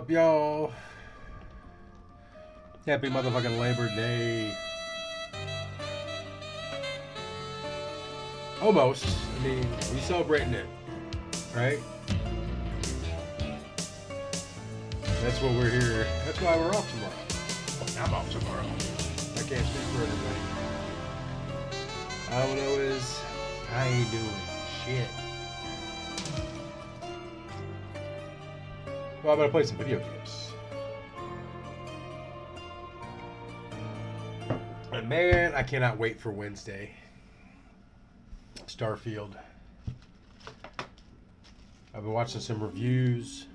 up, y'all? Happy motherfucking Labor Day. Almost. I mean, we celebrating it, right? That's what we're here. That's why we're off tomorrow. I'm off tomorrow. I can't speak for everybody. All I know is I ain't doing shit. Well, I'm gonna play some video games. And man, I cannot wait for Wednesday. Starfield. I've been watching some reviews.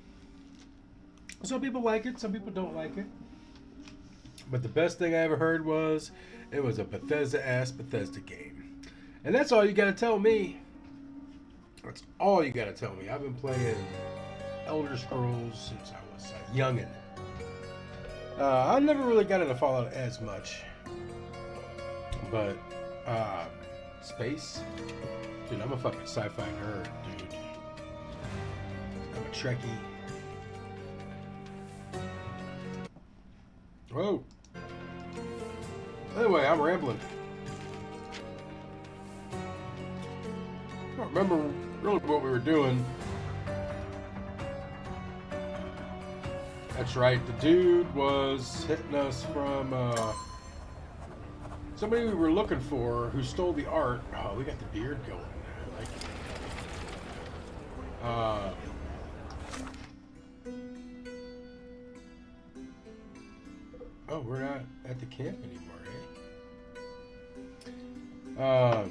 Some people like it, some people don't like it. But the best thing I ever heard was it was a Bethesda-ass Bethesda game. And that's all you gotta tell me. That's all you gotta tell me. I've been playing Elder Scrolls since I was a youngin'. I never really got into Fallout as much. But, space? Dude, I'm a fucking sci-fi nerd, dude. I'm a Trekkie. Whoa. Anyway, I'm rambling. I don't remember really what we were doing. That's right, the dude was hitting us from somebody we were looking for who stole the art. Oh, we got the beard going. I like it. Oh, we're not at the camp anymore, eh?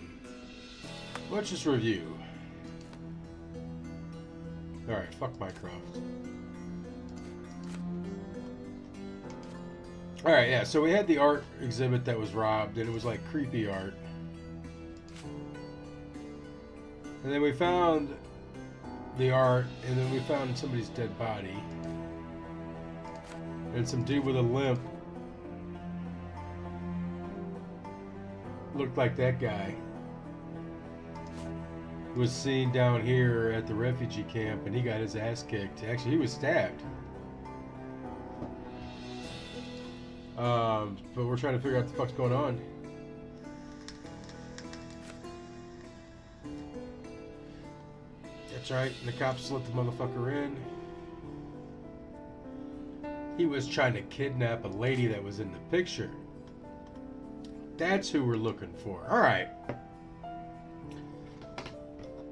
Let's just review. Alright, fuck Minecraft. Alright, yeah, so we had the art exhibit that was robbed, and it was like creepy art. And then we found the art, and then we found somebody's dead body. And some dude with a limp. Looked like that guy. Was seen down here at the refugee camp, and he got his ass kicked. Actually, he was stabbed. But we're trying to figure out what the fuck's going on. That's right, and the cops let the motherfucker in. He was trying to kidnap a lady that was in the picture. That's who we're looking for. Alright.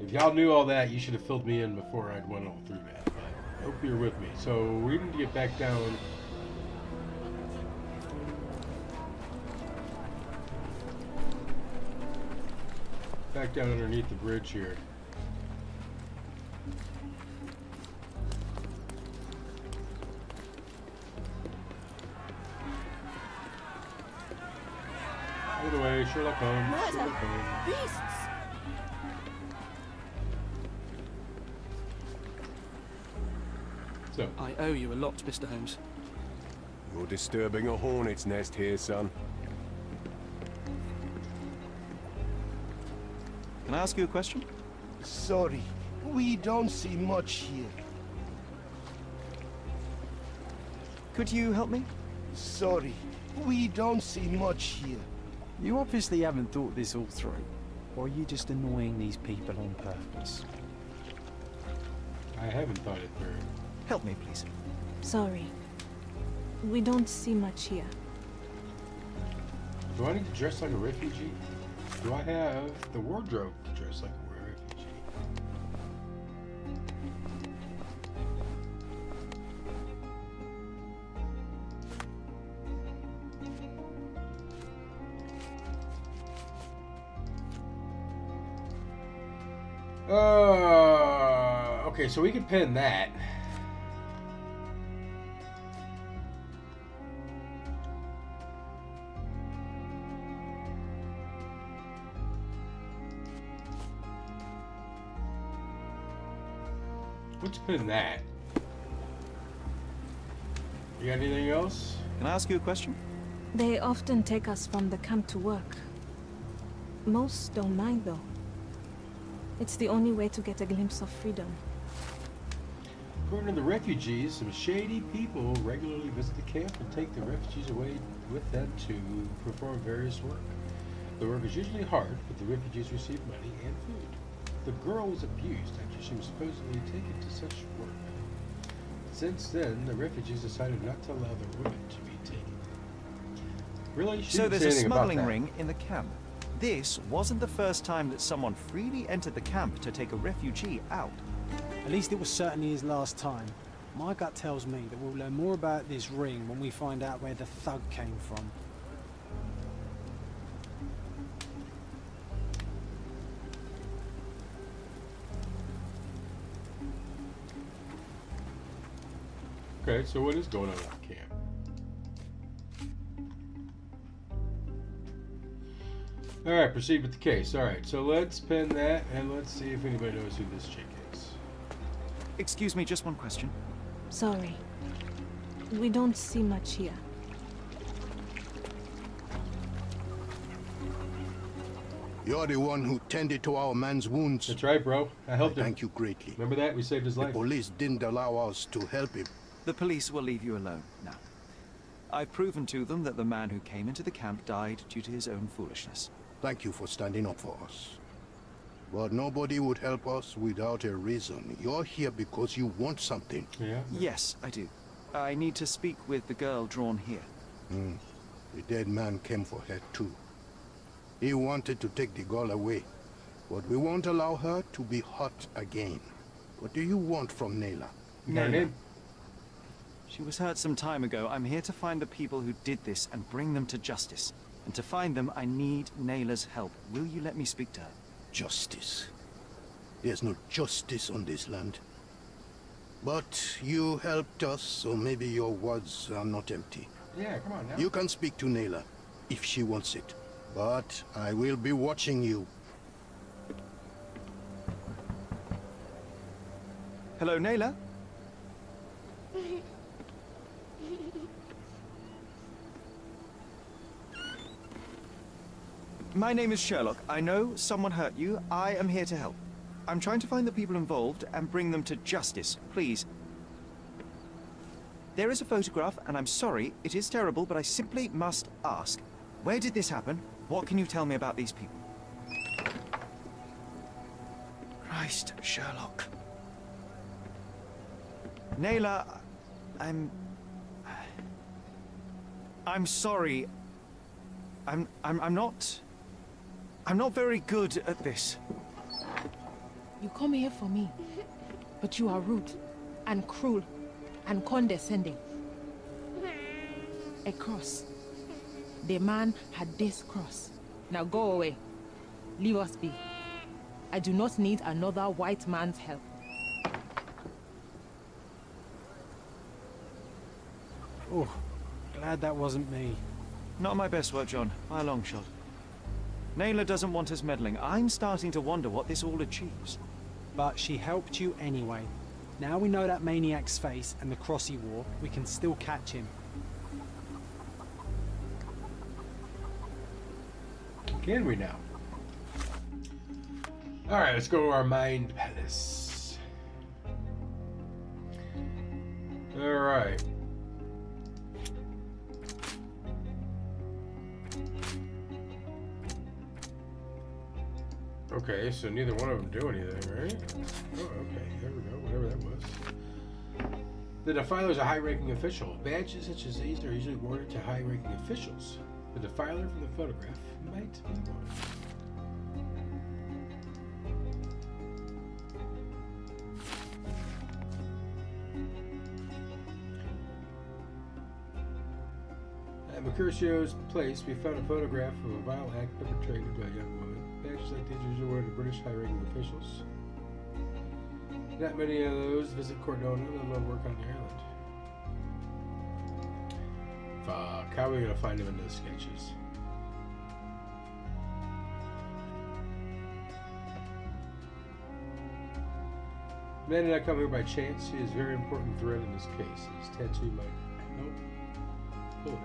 If y'all knew all that, you should have filled me in before I went all through that. But I hope you're with me. So we need to get back down. Back down underneath the bridge here. By the way, Sherlock Holmes. Sherlock Holmes. Beasts! So, I owe you a lot, Mr. Holmes. You're disturbing a hornet's nest here, son. Can I ask you a question? Sorry, we don't see much here. Could you help me? Sorry, we don't see much here. You obviously haven't thought this all through. Or are you just annoying these people on purpose? I haven't thought it through. Help me, please. Sorry. We don't see much here. Do I need to dress like a refugee? Do I have the wardrobe to dress like a refugee? Okay, so we can pin that. Let's pin that. You got anything else? Can I ask you a question? They often take us from the camp to work. Most don't mind, though. It's the only way to get a glimpse of freedom. According to the refugees, some shady people regularly visit the camp and take the refugees away with them to perform various work. The work is usually hard, but the refugees receive money and food. The girl was abused after she was supposedly taken to such work. Since then, the refugees decided not to allow the women to be taken. Really? She So didn't there's say a anything about smuggling that. ring in the camp. This wasn't the first time that someone freely entered the camp to take a refugee out. At least it was certainly his last time. My gut tells me that we'll learn more about this ring when we find out where the thug came from. Okay, so what is going on at the camp? Alright, proceed with the case. Alright, so let's pin that and let's see if anybody knows who this chick is. Excuse me, just one question. Sorry. We don't see much here. You're the one who tended to our man's wounds. That's right, bro. I helped him. Thank you greatly. Remember that? We saved his The life. police didn't allow us to help him. The police will leave you alone now. I've proven to them that the man who came into the camp died due to his own foolishness. Thank you for standing up for us. But nobody would help us without a reason. You're here because you want something. Yeah? Yes, I do. I need to speak with the girl drawn here. The dead man came for her too. He wanted to take the girl away, but we won't allow her to be hurt again. What do you want from Nayla? You got her name? She was hurt some time ago. I'm here to find the people who did this and bring them to justice. And to find them, I need Nayla's help. Will you let me speak to her? Justice. There's no justice on this land. But you helped us, so maybe your words are not empty. Yeah, come on now. You can speak to Nayla, if she wants it. But I will be watching you. Hello, Nayla? My name is Sherlock. I know someone hurt you. I am here to help. I'm trying to find the people involved and bring them to justice. Please. There is a photograph, and I'm sorry, it is terrible, but I simply must ask. Where did this happen? What can you tell me about these people? Christ, Sherlock. Nayla, I'm sorry. I'm not very good at this. You come here for me, but you are rude and cruel and condescending. A cross. The man had this cross. Now go away. Leave us be. I do not need another white man's help. Oh, glad that wasn't me. Not my best work, John, by a long shot. Nayla doesn't want us meddling. I'm starting to wonder what this all achieves. But she helped you anyway. Now we know that maniac's face and the cross he wore, we can still catch him. Can we now? Alright, let's go to our mind palace. Alright. Okay, so neither one of them do anything, right? Oh, okay, there we go, whatever that was. The Defiler is a high-ranking official. Badges such as these are usually awarded to high-ranking officials. The Defiler from the photograph might be one. At Mercutio's place, we found a photograph of a vile act perpetrated by a young woman. Badges like these are usually awarded to British high-ranking officials. Not many of those visit Cordona, let alone work on the island. Fuck, how are we gonna find him in those sketches? The man did not come here by chance. He is a very important thread in this case. His tattoo might help pull it.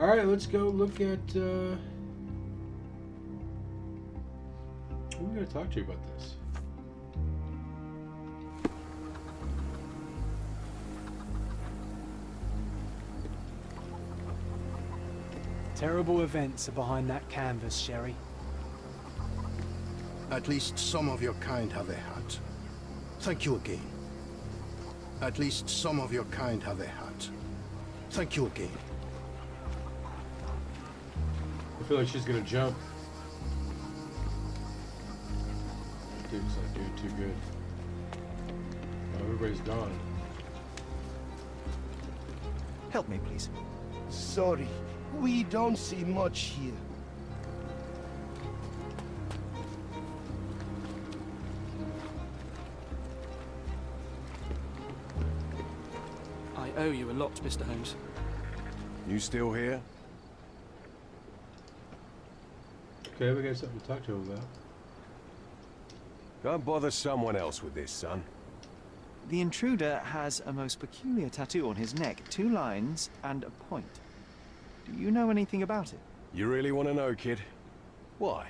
Alright, let's go look at, who are we going to talk to about this? Terrible events are behind that canvas, Sherry. At least some of your kind have a hat. Thank you again. At least some of your kind have a hat. Thank you again. I feel like she's gonna jump. Dude's not doing too good. Oh, everybody's gone. Help me, please. Sorry, we don't see much here. I owe you a lot, Mr. Holmes. You still here? Okay, we got something to talk to him about. Go and bother someone else with this, son. The intruder has a most peculiar tattoo on his neck, 2 lines and a point. Do you know anything about it? You really want to know, kid? Why?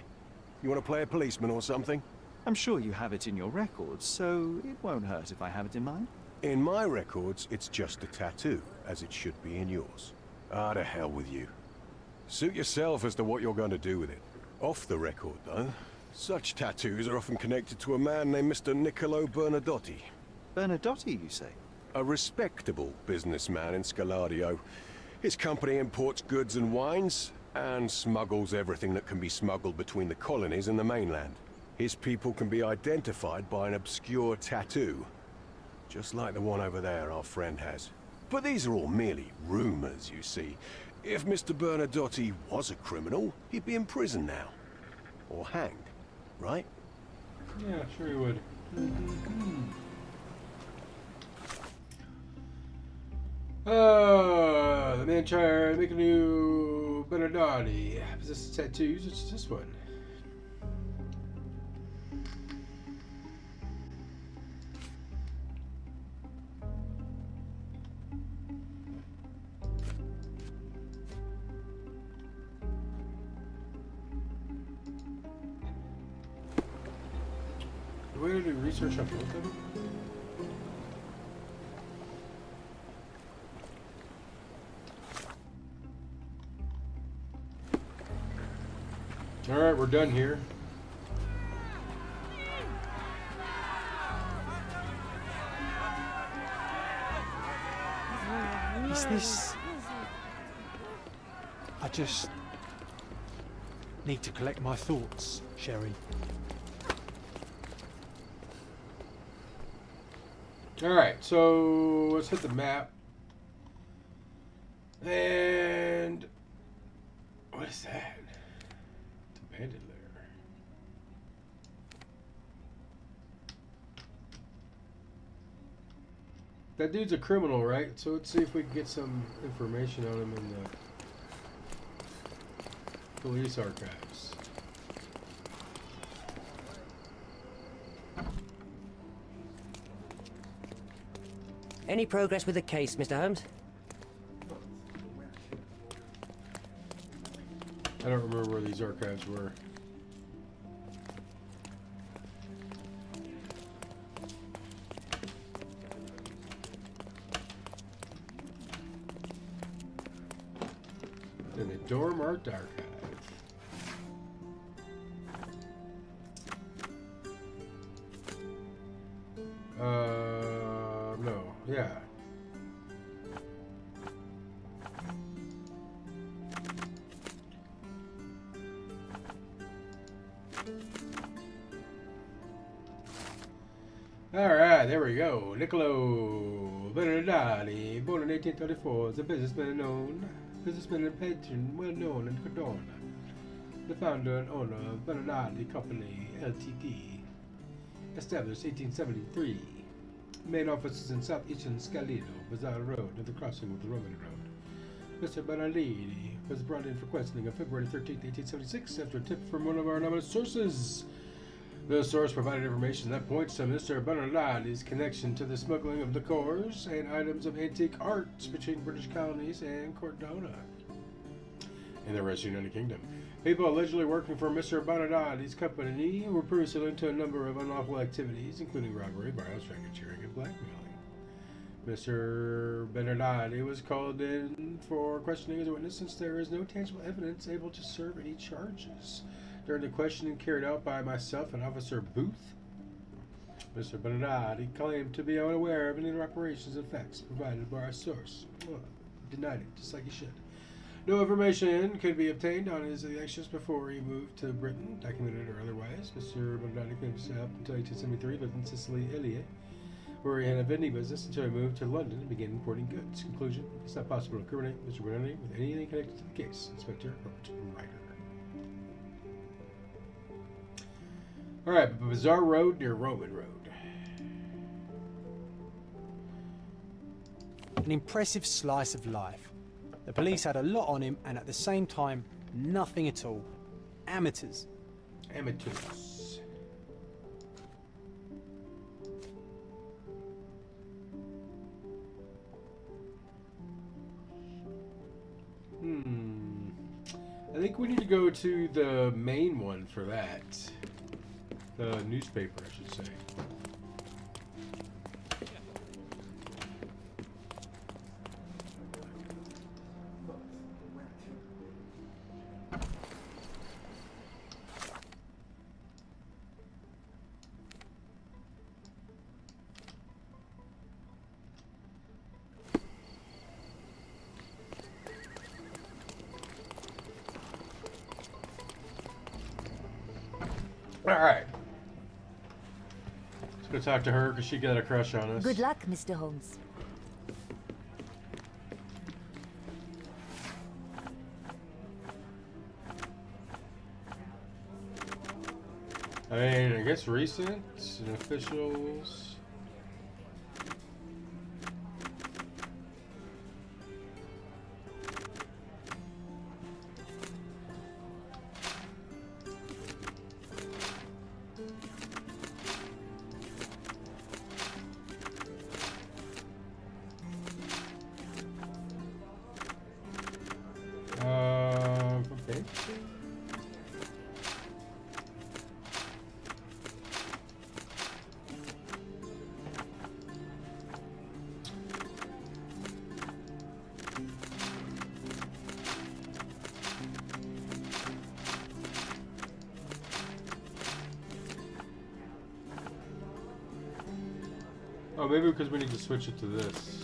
You want to play a policeman or something? I'm sure you have it in your records, so it won't hurt if I have it in mine. In my records, it's just a tattoo, as it should be in yours. Ah, to hell with you. Suit yourself as to what you're going to do with it. Off the record, though, such tattoos are often connected to a man named Mr. Niccolo Bernadotti. Bernadotti, you say? A respectable businessman in Scaladio. His company imports goods and wines, and smuggles everything that can be smuggled between the colonies and the mainland. His people can be identified by an obscure tattoo, just like the one over there our friend has. But these are all merely rumors, you see. If Mr. Bernadotti was a criminal, he'd be in prison now. Or hanged, right? Yeah, sure he would. The man tried to make a new Bernadotti. Possesses tattoos, which is this one. Do we do research on both of them? Alright, we're done here. Is this... I just need to collect my thoughts, Sherry. Alright, so let's hit the map. And what is that? It's abandoned lair. That dude's a criminal, right? So let's see if we can get some information on him in the police archives. Any progress with the case, Mr. Holmes? I don't remember where these archives were. In the Dorm Art Archive. No, yeah. Alright, there we go. Niccolo Bernadotti, born in 1834, is a businessman and patron, well known in Cardona. The founder and owner of Bernadotti Company, Ltd. Established 1873. Main offices in southeastern Scalino, Bazaar Road, near the crossing with the Roman Road. Mr. Bernadotti was brought in for questioning on February 13, 1876, after a tip from one of our anonymous sources. The source provided information that points to Mr. Bernardotti's connection to the smuggling of liqueurs and items of antique art between British colonies and Cardona. in the rest of the United Kingdom. People allegedly working for Mr. Bonadotti's company were previously linked to a number of unlawful activities, including robbery, violence, racketeering, and blackmailing. Mr. Benadotti was called in for questioning as a witness since there is no tangible evidence able to serve any charges. During the questioning carried out by myself and Officer Booth, Mr. Benadotti claimed to be unaware of any operations and facts provided by our source. Denied it, just like he should. No information could be obtained on his actions before he moved to Britain, documented or otherwise. Mr. Benadotti claims to have until 1873 lived in Sicily, Italy, where he had a vending business until he moved to London and began importing goods. Conclusion: it's not possible to incriminate Mr. Benadotti with anything connected to the case. Inspector Ryder. Alright, Bazaar Road near Roman Road. An impressive slice of life. The police had a lot on him, and at the same time, nothing at all. Amateurs. Amateurs. I think we need to go to the main one for that. The newspaper, I should say. Alright. Let's go talk to her because she got a crush on us. Good luck, Mr. Holmes. I mean, I guess recent and officials. Okay. Oh, maybe because we need to switch it to this.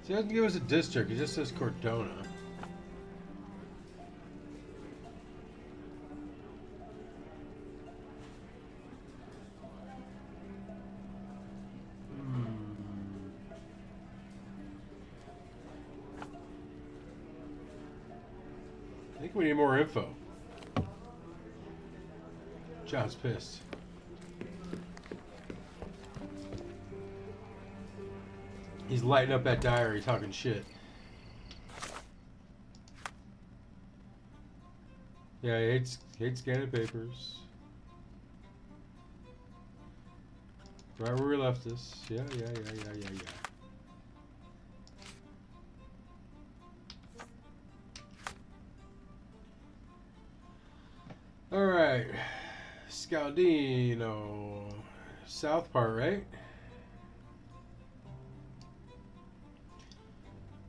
See, it doesn't give us a district, it just says Cordona. I think we need more info. John's pissed. He's lighting up that diary, talking shit. Yeah, he hates scanning papers. Right where we left us. Yeah. Alright. Scaldino. South part, right?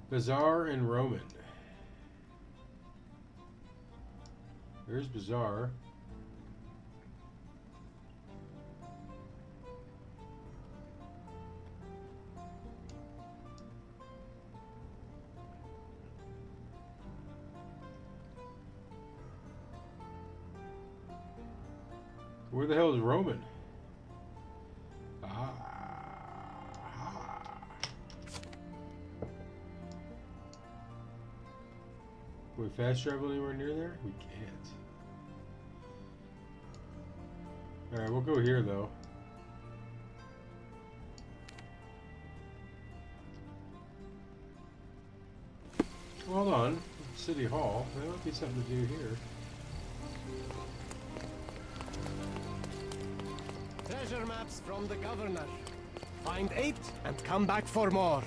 Bazaar and Roman. There's Bazaar. Where the hell is Roman? Can we fast travel anywhere near there? We can't. Alright, we'll go here though. Hold on. City Hall. There might be something to do here. Treasure maps from the governor. Find 8 and come back for more.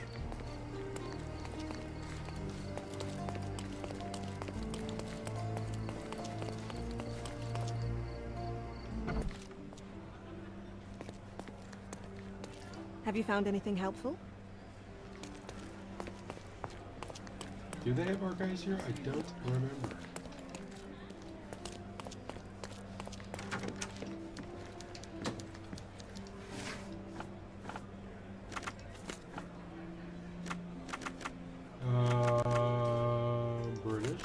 Have you found anything helpful? Do they have archives here? I don't remember. British.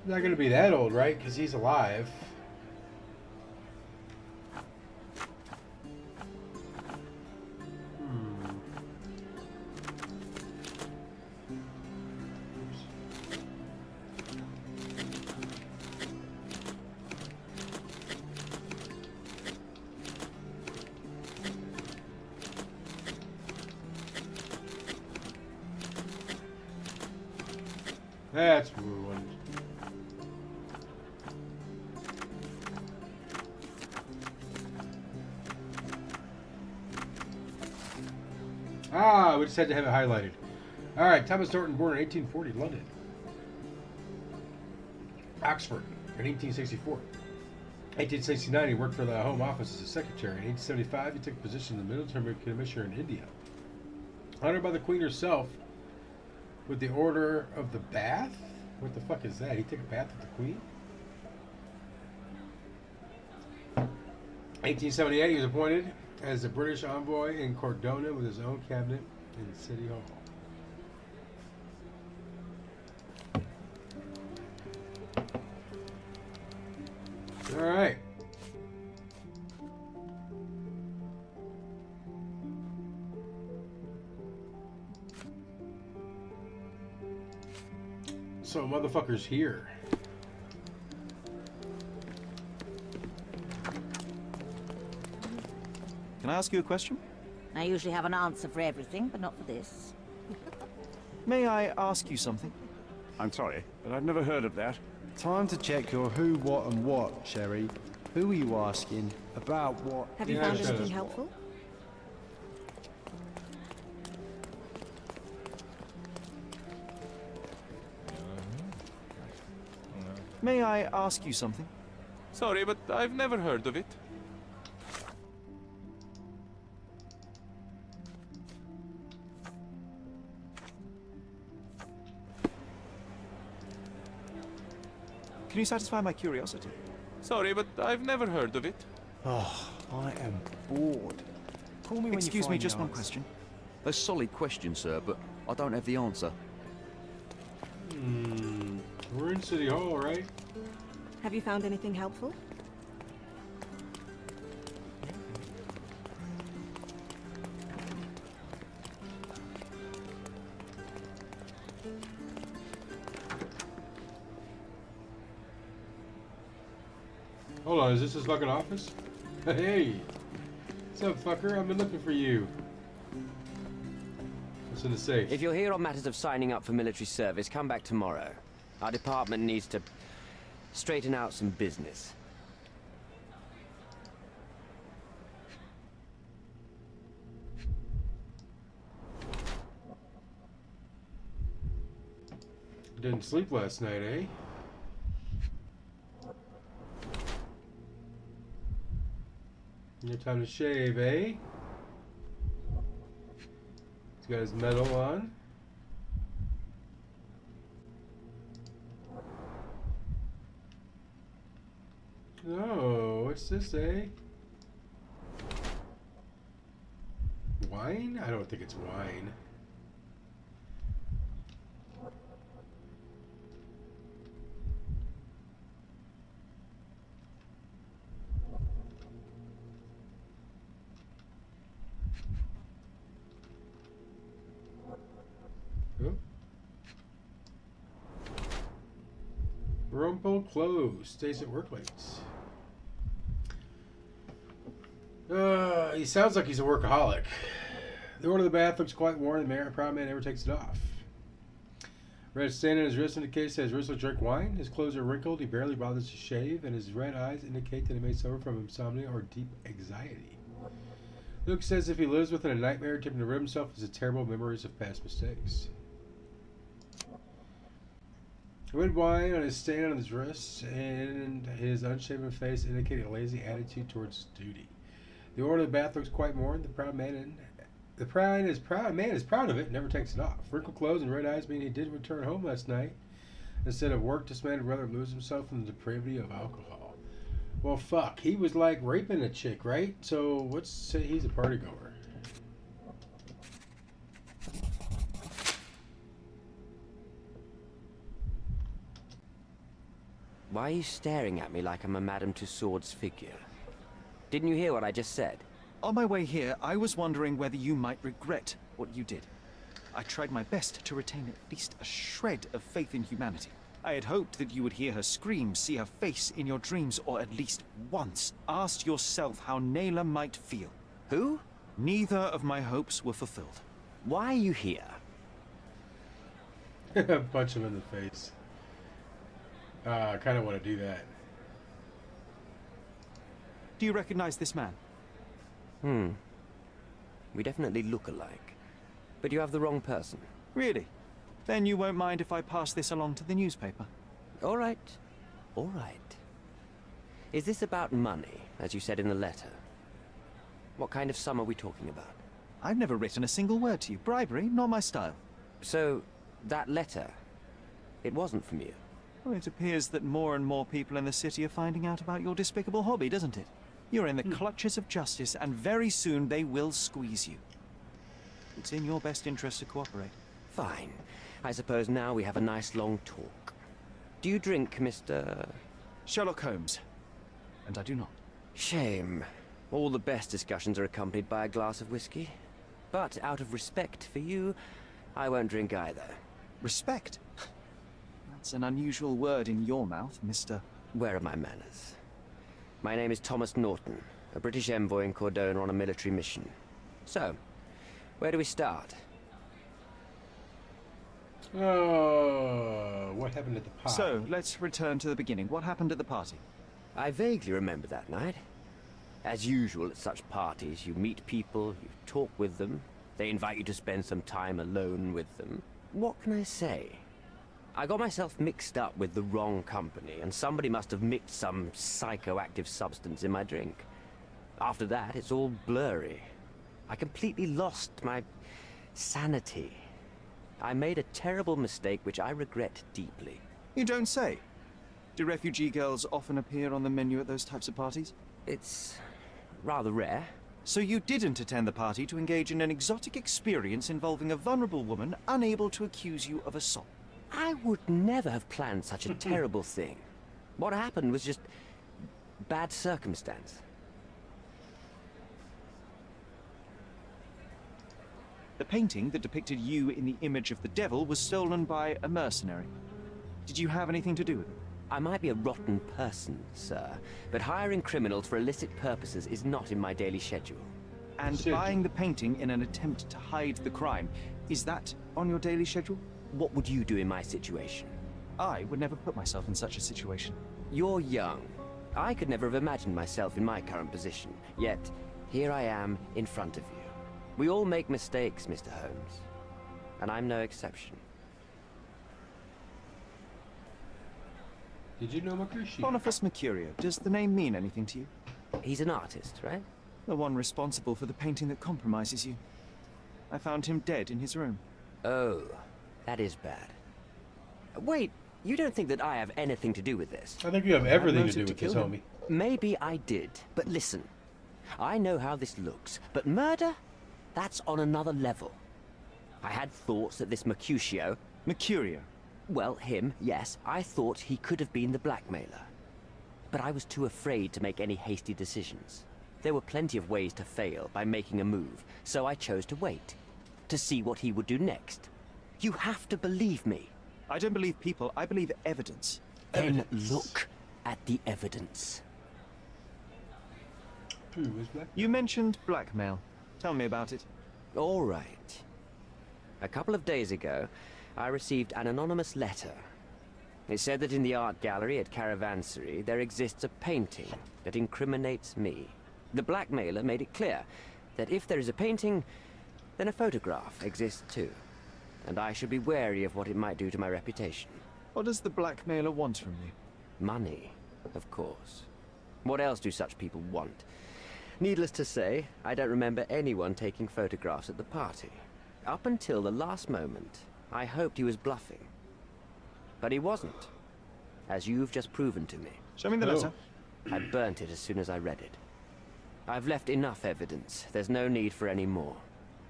Not going to be that old, right? Because he's alive. That's ruined. Ah, we just had to have it highlighted. All right, Thomas Norton, born in 1840, London. Oxford in 1864. 1869, he worked for the Home Office as a secretary. In 1875, he took a position in the military commissioner in India. Honored by the Queen herself with the Order of the Bath? What the fuck is that? He took a bath with the Queen? 1878, he was appointed as the British envoy in Cordona with his own cabinet in City Hall. All right. So motherfuckers here. Can I ask you a question? I usually have an answer for everything, but not for this. May I ask you something? I'm sorry, but I've never heard of that. Time to check your who, what, and what, Sherry. Who are you asking? About what? Have you found anything helpful? May I ask you something? Sorry, but I've never heard of it. Can you satisfy my curiosity? Sorry, but I've never heard of it. Oh, I am bored. Call me when Excuse you me, find just the one answer. question. A solid question, sir, but I don't have the answer. We're in City Hall, right? Have you found anything helpful? Hold on, is this his fucking office? Hey! What's up, fucker? I've been looking for you. What's in the safe? If you're here on matters of signing up for military service, come back tomorrow. Our department needs to straighten out some business. Didn't sleep last night, eh? No time to shave, eh? He's got his medal on. Oh, what's this, eh? Wine? I don't think it's wine. Oh, Wrinkle clothes. Stays at work late. He sounds like he's a workaholic. The door to the bathroom's quite warm. The proud man never takes it off. Red stain on his wrist indicates that his wrist will drink wine. His clothes are wrinkled. He barely bothers to shave, and his red eyes indicate that he may suffer from insomnia or deep anxiety. Luke says if he lives within a nightmare, attempting to rid himself of his terrible memories of past mistakes. Red wine on his stain on his wrists and his unshaven face indicate a lazy attitude towards duty. The order of the bathroom is quite worn. The proud man is proud of it, never takes it off. Wrinkled clothes and red eyes mean he did return home last night. Instead of work, this man would rather lose himself in the depravity of alcohol. Well, fuck. He was like raping a chick, right? So let's say he's a party goer. Why are you staring at me like I'm a Madame Tussauds figure? Didn't you hear what I just said? On my way here, I was wondering whether you might regret what you did. I tried my best to retain at least a shred of faith in humanity. I had hoped that you would hear her scream, see her face in your dreams, or at least once ask yourself how Naylor might feel. Who? Neither of my hopes were fulfilled. Why are you here? Punch him in the face. I kind of want to do that. Do you recognize this man? We definitely look alike. But you have the wrong person. Really? Then you won't mind if I pass this along to the newspaper? All right. All right. Is this about money, as you said in the letter? What kind of sum are we talking about? I've never written a single word to you. Bribery, not my style. So, that letter, it wasn't from you? Well, it appears that more and more people in the city are finding out about your despicable hobby, doesn't it? You're in the clutches of justice, and very soon they will squeeze you. It's in your best interest to cooperate. Fine. I suppose now we have a nice long talk. Do you drink, Mr. Sherlock Holmes? And I do not. Shame. All the best discussions are accompanied by a glass of whiskey. But out of respect for you, I won't drink either. Respect? That's an unusual word in your mouth, Mr. Where are my manners? My name is Thomas Norton, a British envoy in Cordona on a military mission. So, where do we start? Oh, what happened at the party? So, let's return to the beginning. What happened at the party? I vaguely remember that night. As usual at such parties, you meet people, you talk with them, they invite you to spend some time alone with them. What can I say? I got myself mixed up with the wrong company, and somebody must have mixed some psychoactive substance in my drink. After that, it's all blurry. I completely lost my sanity. I made a terrible mistake which I regret deeply. You don't say. Do refugee girls often appear on the menu at those types of parties? It's rather rare. So you didn't attend the party to engage in an exotic experience involving a vulnerable woman unable to accuse you of assault? I would never have planned such a terrible thing. What happened was just bad circumstance. The painting that depicted you in the image of the devil was stolen by a mercenary. Did you have anything to do with it? I might be a rotten person, sir, but hiring criminals for illicit purposes is not in my daily schedule. And buying the painting in an attempt to hide the crime, is that on your daily schedule? What would you do in my situation? I would never put myself in such a situation. You're young. I could never have imagined myself in my current position. Yet, here I am in front of you. We all make mistakes, Mr. Holmes. And I'm no exception. Did you know Mercutio? Boniface Mercurio. Does the name mean anything to you? He's an artist, right? The one responsible for the painting that compromises you. I found him dead in his room. Oh, that is bad. Wait, you don't think that I have anything to do with this? I think you have everything to do with this, homie. Maybe I did, but listen. I know how this looks, but murder? That's on another level. I had thoughts that this Mercutio... Mercurio? Well, him, yes. I thought he could have been the blackmailer. But I was too afraid to make any hasty decisions. There were plenty of ways to fail by making a move, so I chose to wait. To see what he would do next. You have to believe me. I don't believe people, I believe evidence. Then look at the evidence. Who is black? You mentioned blackmail. Tell me about it. All right. A couple of days ago, I received an anonymous letter. It said that in the art gallery at Caravansary there exists a painting that incriminates me. The blackmailer made it clear that if there is a painting, then a photograph exists too. And I should be wary of what it might do to my reputation. What does the blackmailer want from you? Money, of course. What else do such people want? Needless to say, I don't remember anyone taking photographs at the party. Up until the last moment, I hoped he was bluffing. But he wasn't, as you've just proven to me. Show me the letter. I burnt it as soon as I read it. I've left enough evidence. There's no need for any more.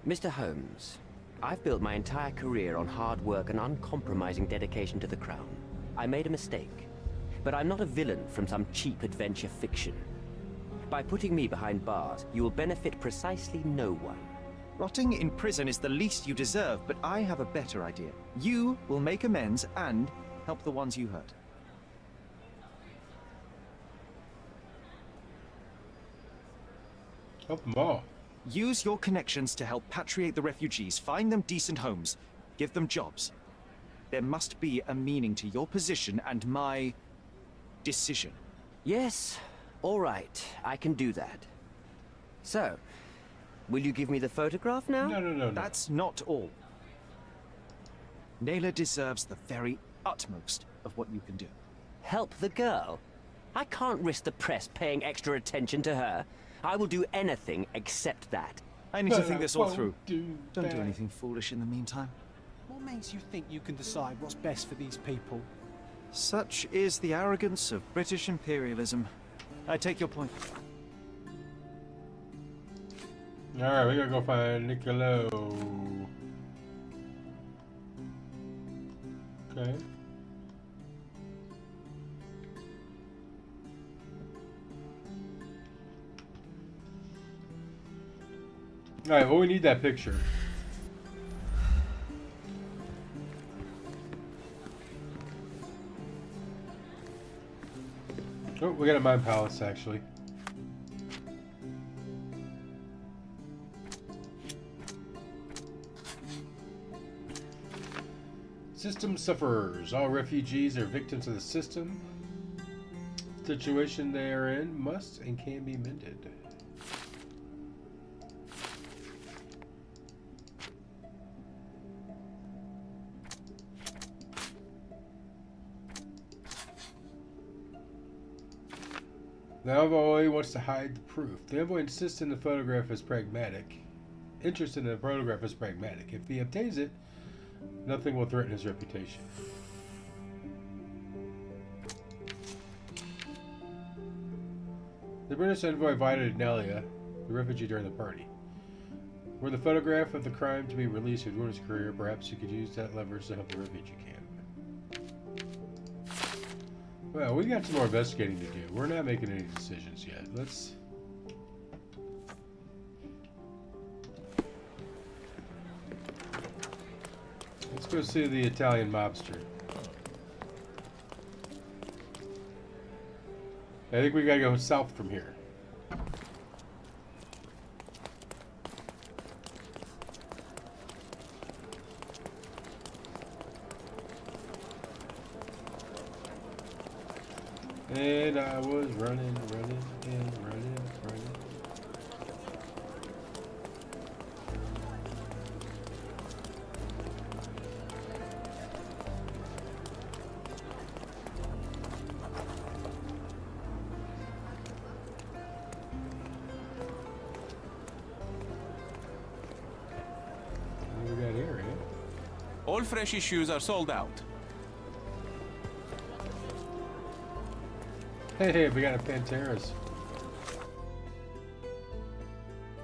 Mr. Holmes, I've built my entire career on hard work and uncompromising dedication to the Crown. I made a mistake, but I'm not a villain from some cheap adventure fiction. By putting me behind bars, you will benefit precisely no one. Rotting in prison is the least you deserve, but I have a better idea. You will make amends and help the ones you hurt. Help them all. Use your connections to help patriate the refugees, find them decent homes, give them jobs. There must be a meaning to your position and my decision. Yes, all right, I can do that. So, will you give me the photograph now? No. That's not all. Naylor deserves the very utmost of what you can do. Help the girl? I can't risk the press paying extra attention to her. I will do anything except that. I need to think this all through. Don't do anything foolish in the meantime. What makes you think you can decide what's best for these people? Such is the arrogance of British imperialism. I take your point. Alright, we gotta go find Niccolo. Okay. Alright, well, we need that picture. Oh, we got a mine palace, actually. System sufferers. All refugees are victims of the system. Situation they are in must and can be mended. The envoy wants to hide the proof. The envoy insists in the photograph is pragmatic. Interest in the photograph is pragmatic. If he obtains it, nothing will threaten his reputation. The British envoy invited Nelia, the refugee, during the party. Were the photograph of the crime to be released would ruin his career, perhaps you could use that leverage to help the refugee camp. Well, we got some more investigating to do. We're not making any decisions yet. Let's go see the Italian mobster. I think we gotta go south from here. And I was running. What we got here, eh? All fresh issues are sold out. Hey, we got a Pantera's.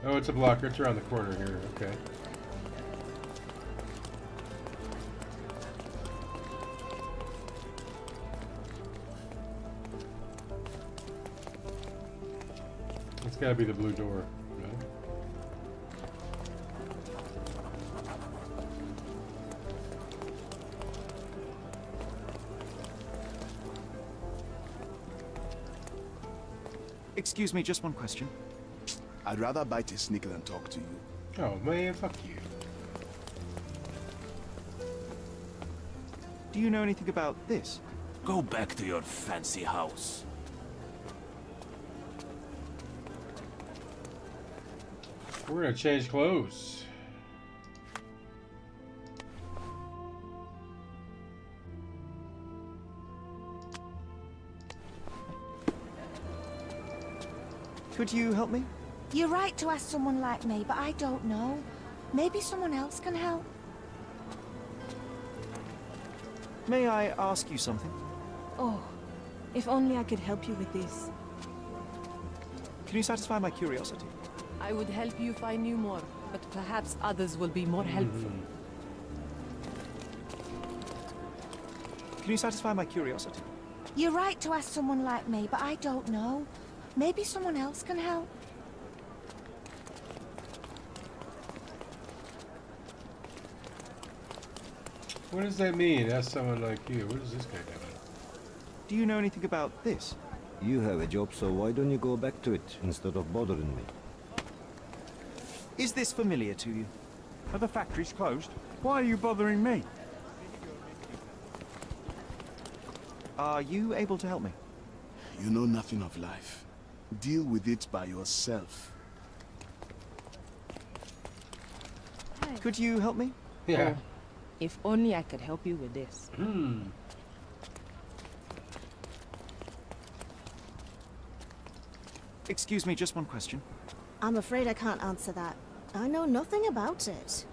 Oh, it's a blocker. It's around the corner here. Okay. It's gotta be the blue door, no? Excuse me, just one question. I'd rather bite a sneaker than talk to you. Oh man, fuck you. Do you know anything about this? Go back to your fancy house. We're gonna change clothes. Could you help me? You're right to ask someone like me, but I don't know. Maybe someone else can help. May I ask you something? Oh, if only I could help you with this. Can you satisfy my curiosity? I would help you find you more, but perhaps others will be more helpful. Can you satisfy my curiosity? You're right to ask someone like me, but I don't know. Maybe someone else can help. What does that mean? Ask someone like you. What is this guy doing? Do you know anything about this? You have a job, so why don't you go back to it instead of bothering me? Is this familiar to you? Are the factories closed? Why are you bothering me? Are you able to help me? You know nothing of life. Deal with it by yourself. Could you help me? Yeah. Oh, if only I could help you with this. Excuse me, just one question. I'm afraid I can't answer that. I know nothing about it.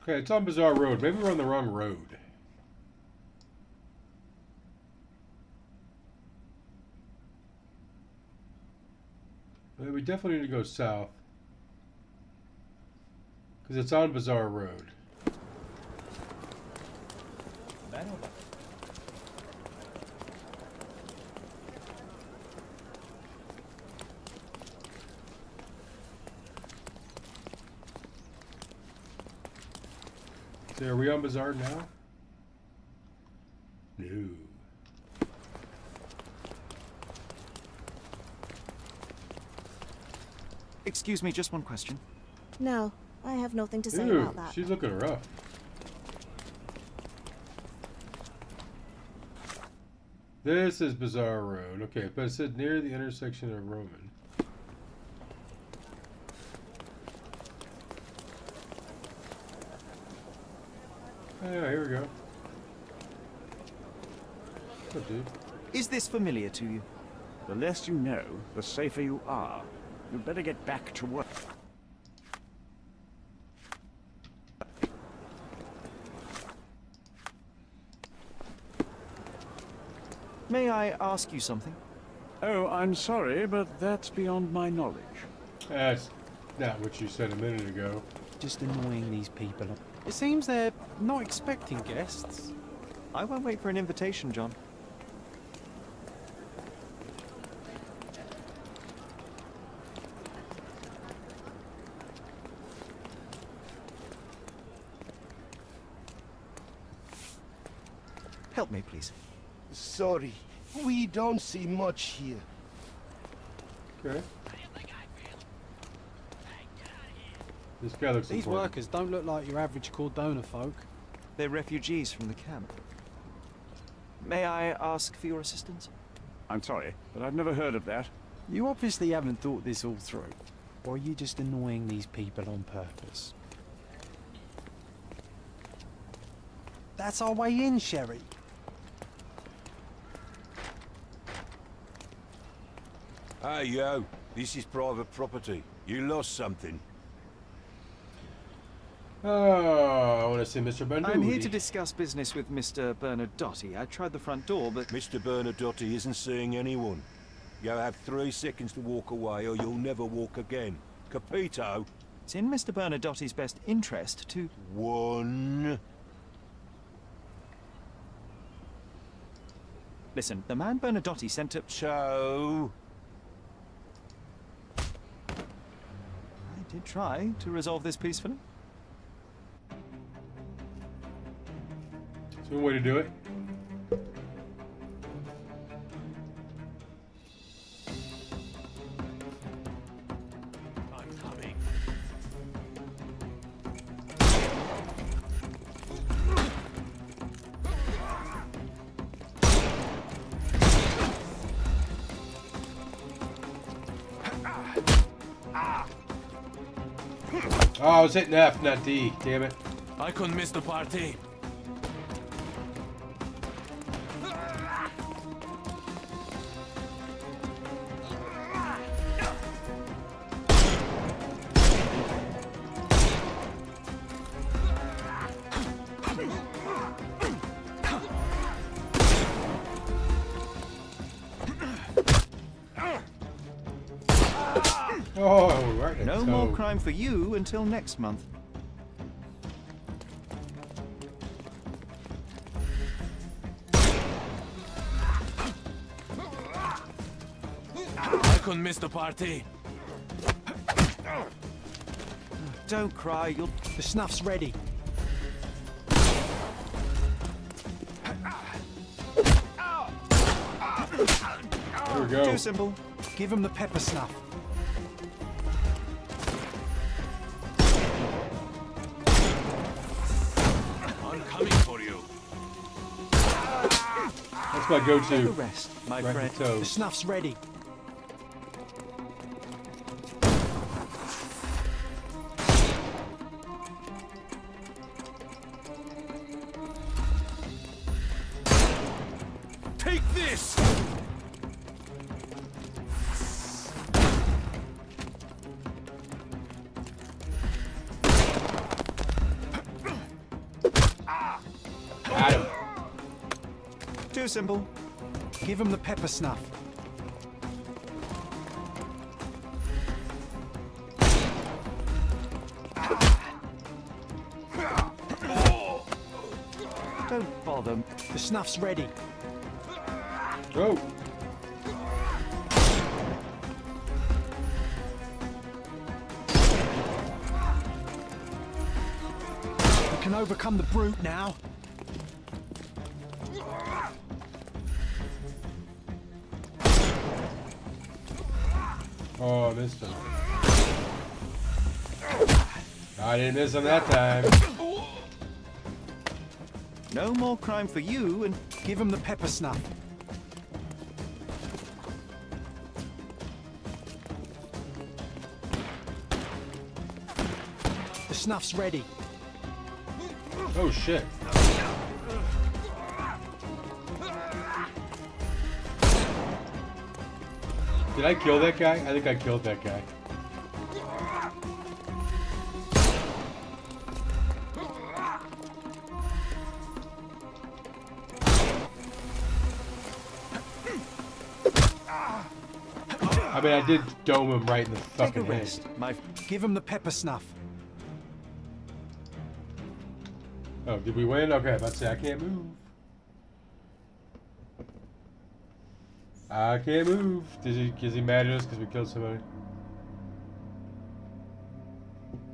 Okay, it's on Bazaar Road. Maybe we're on the wrong road. Well, we definitely need to go south. Because it's on Bazaar Road. So are we on Bazaar now? No. Excuse me, just one question. No, I have nothing to say Ooh, about that. she's looking rough. This is Bazaar Road. Okay, but it said near the intersection of Roman. Oh, yeah, here we go. Oh, dude. Is this familiar to you? The less you know, the safer you are. You'd better get back to work. May I ask you something? Oh, I'm sorry, but that's beyond my knowledge. That's not what you said a minute ago. Just annoying these people. It seems they're not expecting guests. I won't wait for an invitation, John. Help me, please. Sorry, we don't see much here. Okay. This guy looks These important. workers don't look like your average Cordona folk. They're refugees from the camp. May I ask for your assistance? I'm sorry, but I've never heard of that. You obviously haven't thought this all through. Or are you just annoying these people on purpose? That's our way in, Sherry. Hey, yo. This is private property. You lost something. Oh, I want to see Mr. Bernoulli. I'm here to discuss business with Mr. Bernadotti. I tried the front door, but... Mr. Bernadotti isn't seeing anyone. You have 3 seconds to walk away or you'll never walk again. Capito? It's in Mr. Bernadotti's best interest to... 1. Listen, the man Bernadotti sent up... So... I did try to resolve this peacefully. That's one way to do it. I'm coming. Oh, I was hitting F, not D. Damn it. I couldn't miss the party. Oh, right in the No toe. more crime for you until next month. I couldn't miss the party. Don't cry, you'll... The snuff's ready. There we go. Too simple. Give him the pepper snuff. I'm coming for you. That's my go-to. Take a rest, my Right in friend. the toe. The snuff's ready. Take this! Got him. Too simple. Give him the pepper snuff. Don't bother. The snuff's ready. Go. We can overcome the brute now. Oh, I missed him. I didn't miss him that time. No more crime for you and... Give him the pepper snuff. The snuff's ready. Oh, shit. Did I kill that guy? I think I killed that guy. I mean, I did dome him right in the Take a fucking head. rest, my... Give him the pepper snuff. Oh, did we win? Okay, about to say I can't move. I can't move. Is he mad at us because we killed somebody?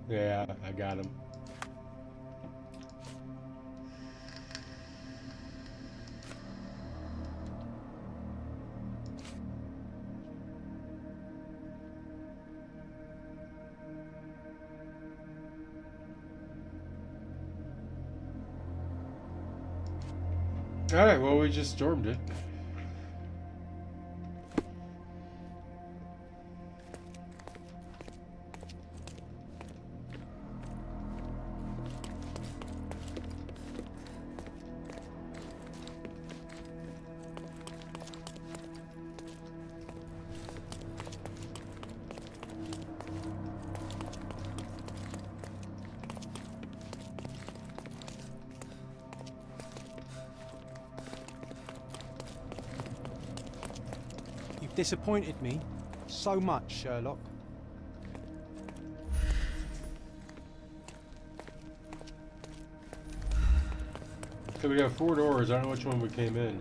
Yeah, I got him. Alright, well, we just stormed it. You've disappointed me so much, Sherlock. So we got 4 doors. I don't know which one we came in.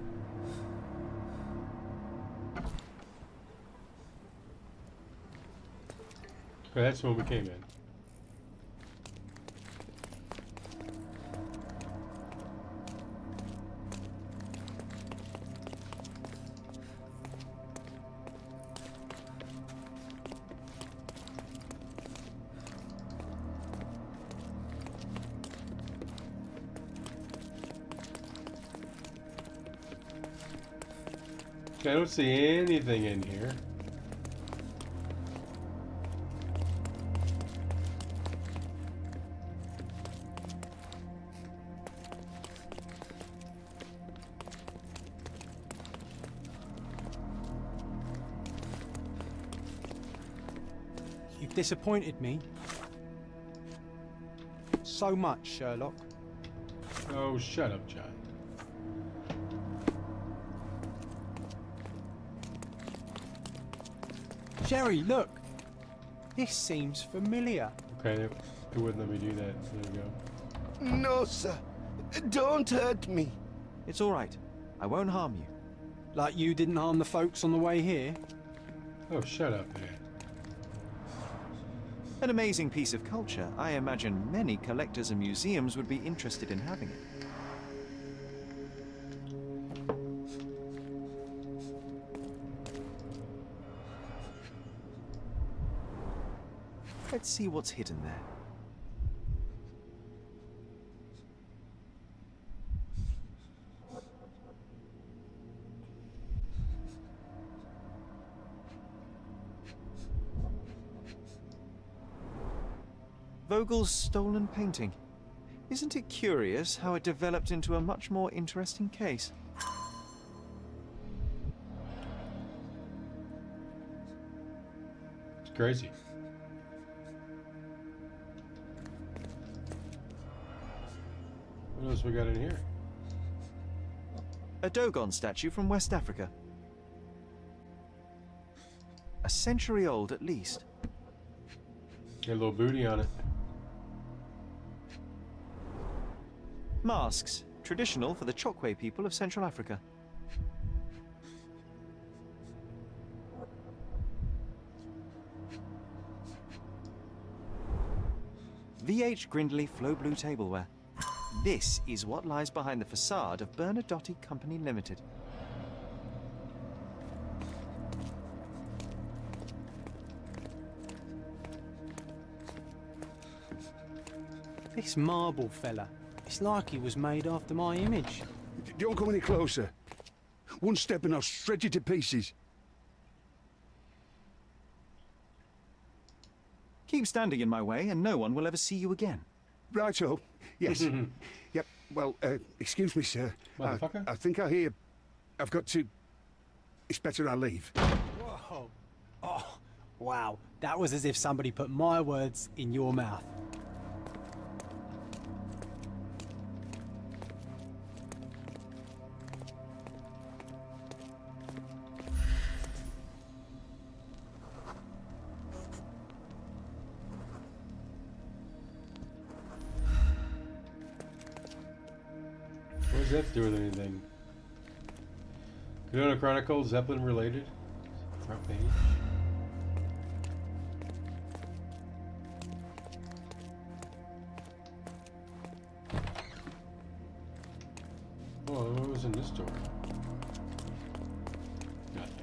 Okay, that's the one we came in. Okay, I don't see anything in here. You've disappointed me. So much, Sherlock. Oh, shut up, John. Sherry, look! This seems familiar. Okay, it wouldn't let me do that, so there we go. No, sir. Don't hurt me. It's all right. I won't harm you. Like you didn't harm the folks on the way here? Oh, shut up, man. An amazing piece of culture. I imagine many collectors and museums would be interested in having it. Let's see what's hidden there. Vogel's stolen painting. Isn't it curious how it developed into a much more interesting case? It's crazy. What else we got in here? A Dogon statue from West Africa. A century old at least. Got a little booty on it. Masks, traditional for the Chokwe people of Central Africa. VH Grindley Flow Blue tableware. This is what lies behind the facade of Bernadotte Company Limited. This marble fella. It's like he was made after my image. Don't come any closer. One step and I'll shred you to pieces. Keep standing in my way and no one will ever see you again. Righto. Yes. Yep. Well, excuse me, sir. Motherfucker. I think I hear... I've got to... It's better I leave. Whoa. Oh, wow. That was as if somebody put my words in your mouth. What does that have to do with anything? Canona Chronicles, Zeppelin related? Front page. Oh, what was in this door? Nothing.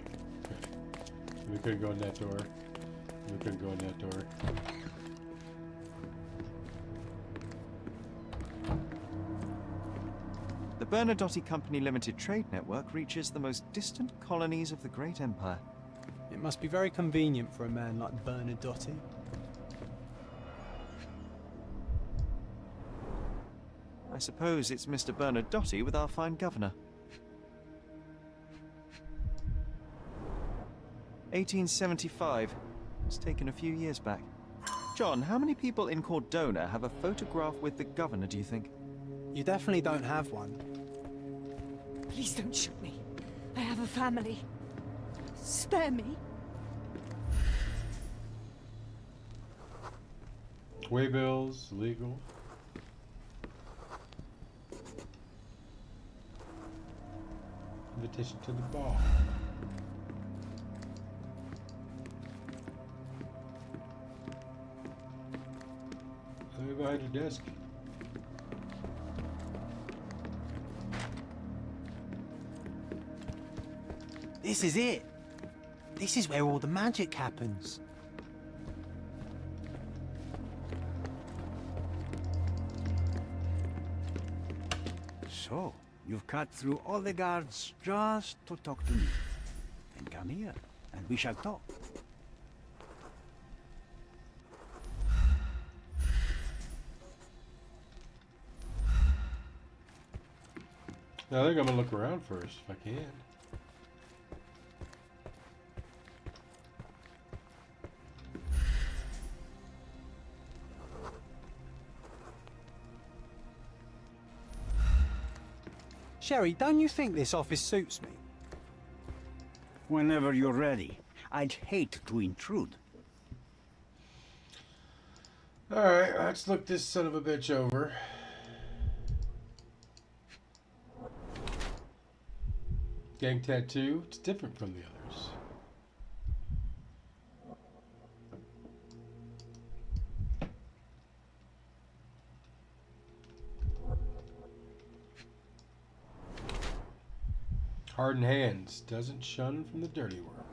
Okay. We couldn't go in that door. We couldn't go in that door. The Bernadotte Company Limited trade network reaches the most distant colonies of the Great Empire. It must be very convenient for a man like Bernadotte. I suppose it's Mr. Bernadotte with our fine governor. 1875. It's taken a few years back. John, how many people in Cordona have a photograph with the governor, do you think? You definitely don't have one. Please don't shoot me. I have a family. Spare me. Waybills, legal. Invitation to the ball. Let me behind your desk. This is it. This is where all the magic happens. So, you've cut through all the guards just to talk to me. Come here, and we shall talk. I think I'm gonna look around first if I can. Sherry, don't you think this office suits me? Whenever you're ready. I'd hate to intrude. Alright, let's look this son of a bitch over. Gang tattoo, it's different from the others. Hardened hands, doesn't shun from the dirty work.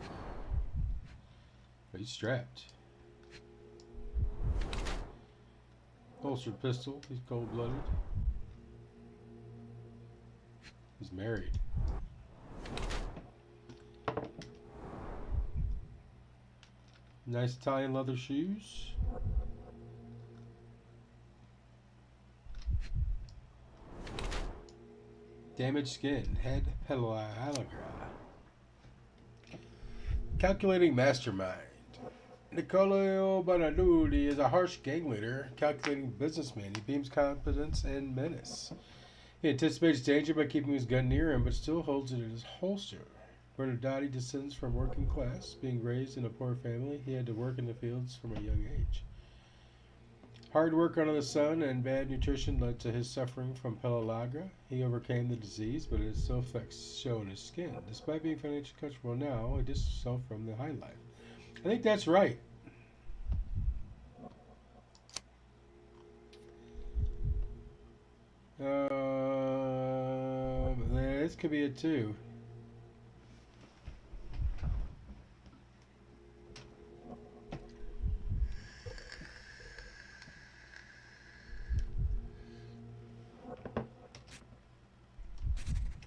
But he's strapped. Holstered pistol, he's cold-blooded. He's married. Nice Italian leather shoes. Damaged skin. Head pellagra. Calculating mastermind. Niccolò Bonadudi is a harsh gang leader, calculating businessman. He beams competence and menace. He anticipates danger by keeping his gun near him, but still holds it in his holster. Bernardotti descends from working class. Being raised in a poor family, he had to work in the fields from a young age. Hard work under the sun and bad nutrition led to his suffering from pellagra. He overcame the disease, but its still effects show in his skin. Despite being financially comfortable now, he distanced himself from the high life. I think that's right. This could be it too.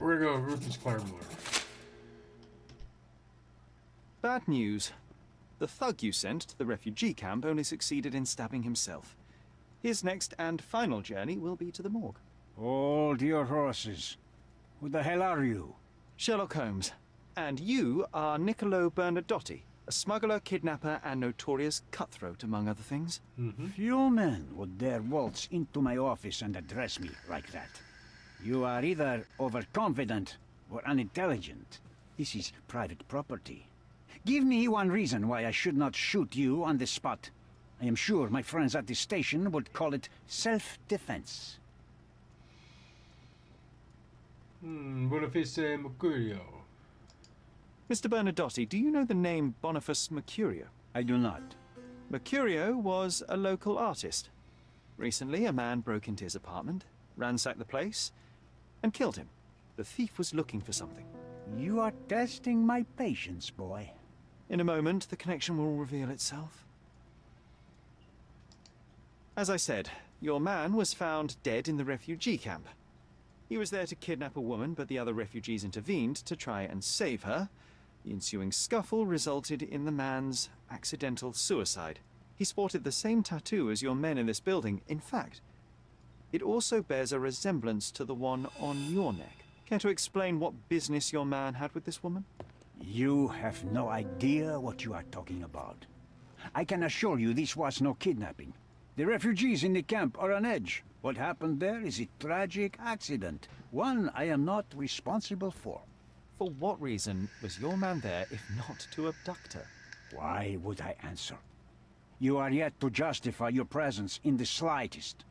We're gonna go Rufus Claremore. Bad news. The thug you sent to the refugee camp only succeeded in stabbing himself. His next and final journey will be to the morgue. Hold your horses. Who the hell are you? Sherlock Holmes. And you are Niccolò Bernadotti, a smuggler, kidnapper, and notorious cutthroat, among other things. Few men would dare waltz into my office and address me like that. You are either overconfident or unintelligent. This is private property. Give me one reason why I should not shoot you on the spot. I am sure my friends at the station would call it self-defense. Boniface Mercurio. Mr. Bernadotti, do you know the name Boniface Mercurio? I do not. Mercurio was a local artist. Recently, a man broke into his apartment, ransacked the place, and killed him. The thief was looking for something. You are testing my patience, boy. In a moment, the connection will reveal itself. As I said, your man was found dead in the refugee camp. He was there to kidnap a woman, but the other refugees intervened to try and save her. The ensuing scuffle resulted in the man's accidental suicide. He sported the same tattoo as your men in this building. In fact, it also bears a resemblance to the one on your neck. Care to explain what business your man had with this woman? You have no idea what you are talking about. I can assure you this was no kidnapping. The refugees in the camp are on edge. What happened there is a tragic accident, one I am not responsible for. For what reason was your man there if not to abduct her? Why would I answer? You are yet to justify your presence in the slightest.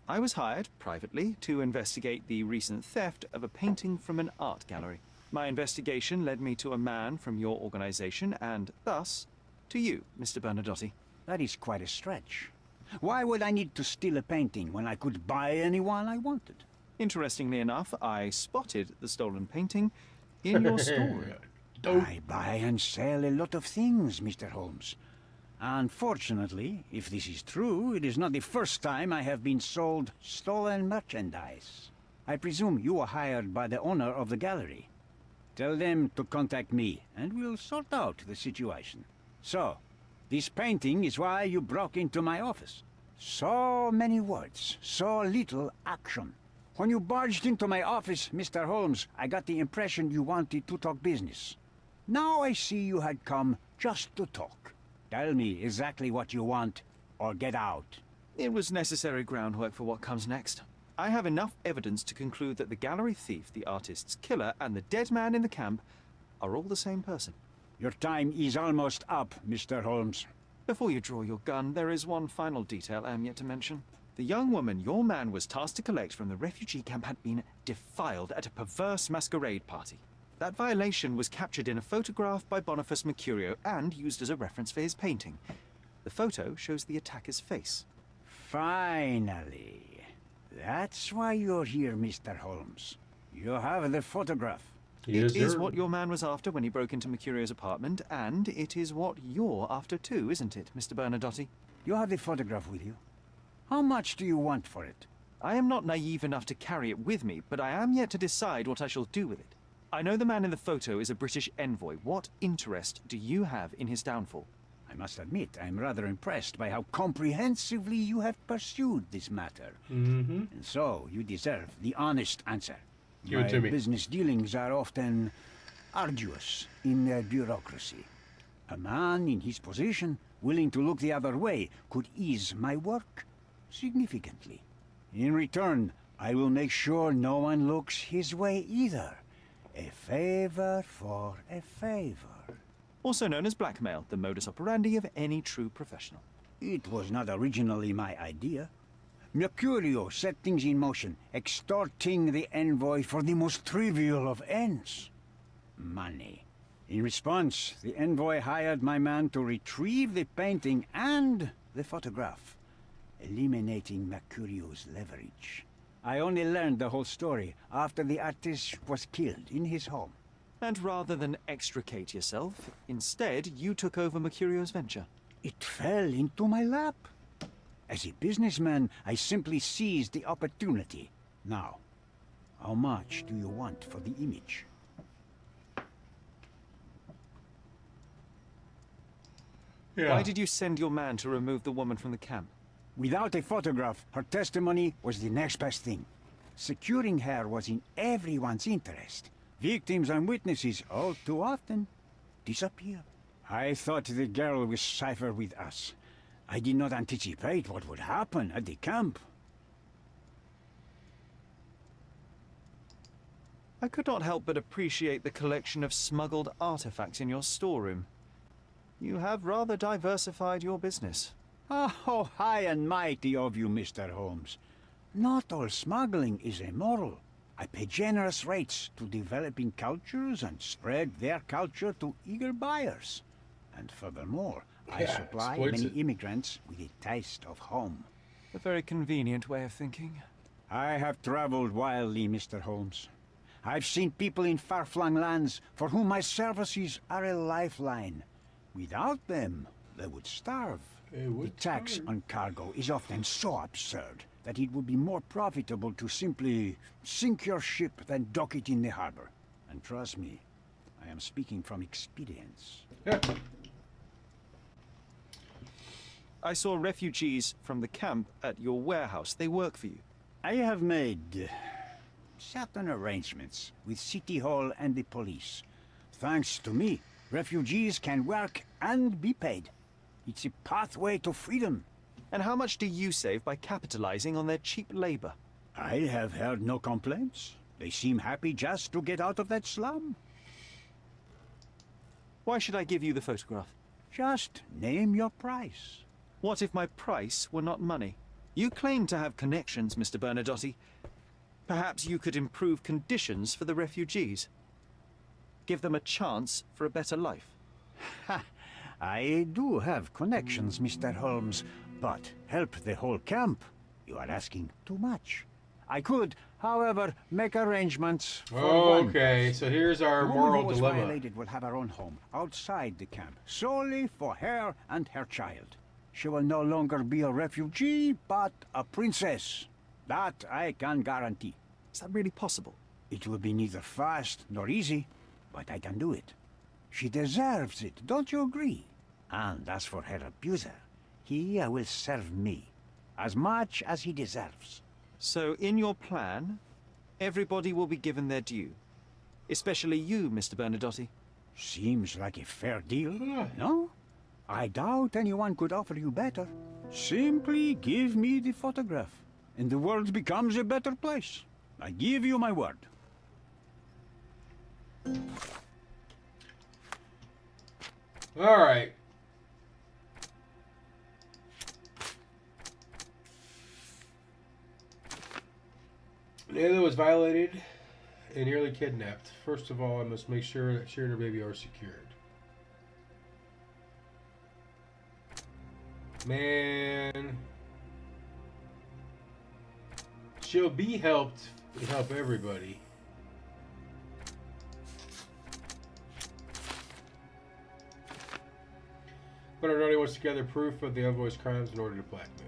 I was hired, privately, to investigate the recent theft of a painting from an art gallery. My investigation led me to a man from your organization, and thus, to you, Mr. Bernadotti. That is quite a stretch. Why would I need to steal a painting when I could buy anyone I wanted? Interestingly enough, I spotted the stolen painting in your storeroom. I buy and sell a lot of things, Mr. Holmes. Unfortunately, if this is true, it is not the first time I have been sold stolen merchandise. I presume you were hired by the owner of the gallery. Tell them to contact me, and we'll sort out the situation. So, this painting is why you broke into my office. So many words, so little action. When you barged into my office, Mr. Holmes, I got the impression you wanted to talk business. Now I see you had come just to talk. Tell me exactly what you want, or get out. It was necessary groundwork for what comes next. I have enough evidence to conclude that the gallery thief, the artist's killer, and the dead man in the camp are all the same person. Your time is almost up, Mr. Holmes. Before you draw your gun, there is one final detail I am yet to mention. The young woman your man was tasked to collect from the refugee camp had been defiled at a perverse masquerade party. That violation was captured in a photograph by Boniface Mercurio and used as a reference for his painting. The photo shows the attacker's face. Finally. That's why you're here, Mr. Holmes. You have the photograph. It is what your man was after when he broke into Mercurio's apartment, and it is what you're after too, isn't it, Mr. Bernadotte? You have the photograph with you. How much do you want for it? I am not naive enough to carry it with me, but I am yet to decide what I shall do with it. I know the man in the photo is a British envoy. What interest do you have in his downfall? I must admit, I'm rather impressed by how comprehensively you have pursued this matter. And so, you deserve the honest answer. Give it to me. Business dealings are often arduous in their bureaucracy. A man in his position, willing to look the other way, could ease my work significantly. In return, I will make sure no one looks his way either. A favor for a favor. Also known as blackmail, the modus operandi of any true professional. It was not originally my idea. Mercurio set things in motion, extorting the envoy for the most trivial of ends. Money. In response, the envoy hired my man to retrieve the painting and the photograph, eliminating Mercurio's leverage. I only learned the whole story after the artist was killed in his home. And rather than extricate yourself, instead you took over Mercurio's venture. It fell into my lap. As a businessman, I simply seized the opportunity. Now, how much do you want for the image? Why did you send your man to remove the woman from the camp? Without a photograph, her testimony was the next best thing. Securing her was in everyone's interest. Victims and witnesses all too often disappear. I thought the girl was safer with us. I did not anticipate what would happen at the camp. I could not help but appreciate the collection of smuggled artifacts in your storeroom. You have rather diversified your business. Oh, high and mighty of you, Mr. Holmes. Not all smuggling is immoral. I pay generous rates to developing cultures and spread their culture to eager buyers. And furthermore, I supply many immigrants with a taste of home. A very convenient way of thinking. I have traveled widely, Mr. Holmes. I've seen people in far-flung lands for whom my services are a lifeline. Without them, they would starve. The tax on cargo is often so absurd that it would be more profitable to simply sink your ship than dock it in the harbor. And trust me, I am speaking from experience. I saw refugees from the camp at your warehouse. They work for you. I have made certain arrangements with City Hall and the police. Thanks to me, refugees can work and be paid. It's a pathway to freedom. And how much do you save by capitalizing on their cheap labor? I have heard no complaints. They seem happy just to get out of that slum. Why should I give you the photograph? Just name your price. What if my price were not money? You claim to have connections, Mr. Bernadotte. Perhaps you could improve conditions for the refugees. Give them a chance for a better life. Ha! I do have connections, Mr. Holmes, but help the whole camp? You are asking too much. I could, however, make arrangements for one. Okay, so here's our moral dilemma. The violated will have her own home outside the camp, solely for her and her child. She will no longer be a refugee, but a princess. That I can guarantee. Is that really possible? It will be neither fast nor easy. but I can do it. She deserves it, don't you agree? And as for her abuser, he will serve me, as much as he deserves. So, in your plan, everybody will be given their due. Especially you, Mr. Bernadotte. Seems like a fair deal, no? I doubt anyone could offer you better. Simply give me the photograph, and the world becomes a better place. I give you my word. All right. Layla was violated and nearly kidnapped. First of all, I must make sure that she and her baby are secured. Man. She'll be helped to help everybody. Bernardo wants to gather proof of the envoy's crimes in order to blackmail him.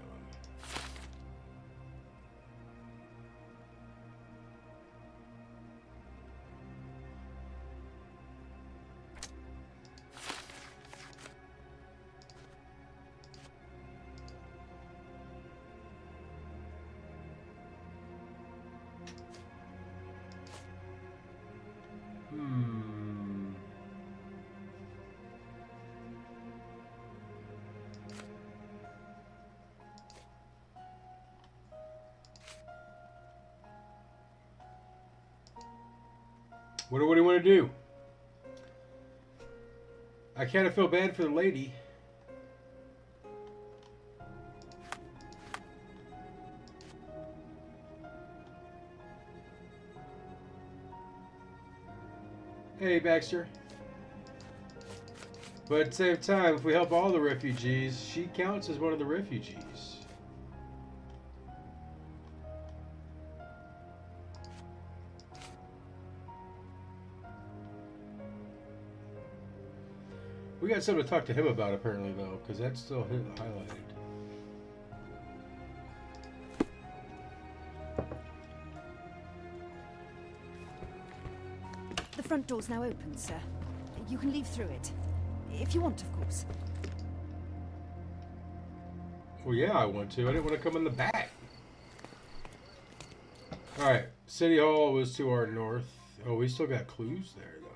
What do you want to do? I kind of feel bad for the lady. Hey, Baxter. But at the same time, if we help all the refugees, she counts as one of the refugees. We got something to talk to him about, apparently, though, because that's still highlighted. The front door's now open, sir. You can leave through it. If you want, of course. Well, yeah, I want to. I didn't want to come in the back. Alright, City Hall was to our north. Oh, we still got clues there, though.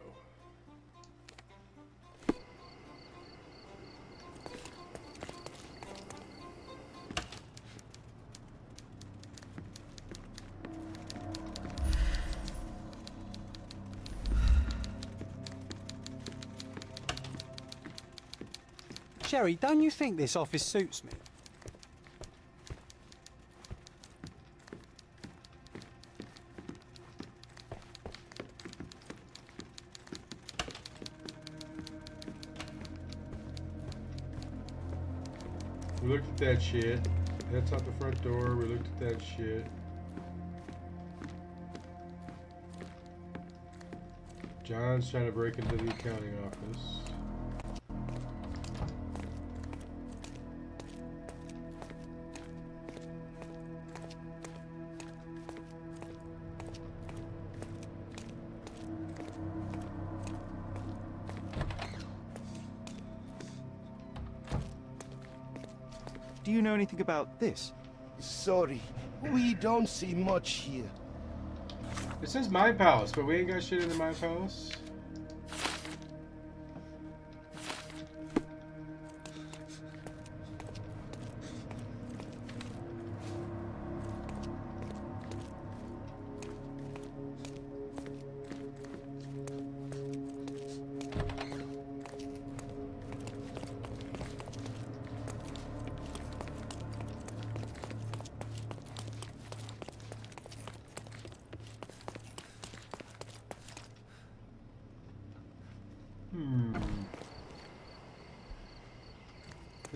Sherry, don't you think this office suits me? We looked at that shit. That's out the front door. We looked at that shit. John's trying to break into the accounting office. Do you know anything about this? Sorry, we don't see much here. It says My Palace, but we ain't got shit in the My Palace.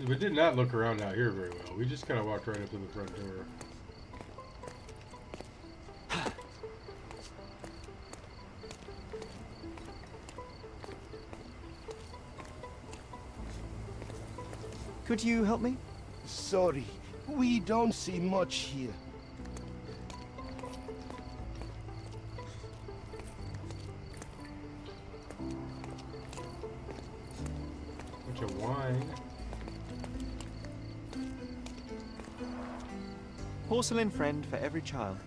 We did not look around out here very well. We just kind of walked right up to the front door. Could you help me? Sorry, we don't see much here. Bunch of wine. Porcelain friend for every child.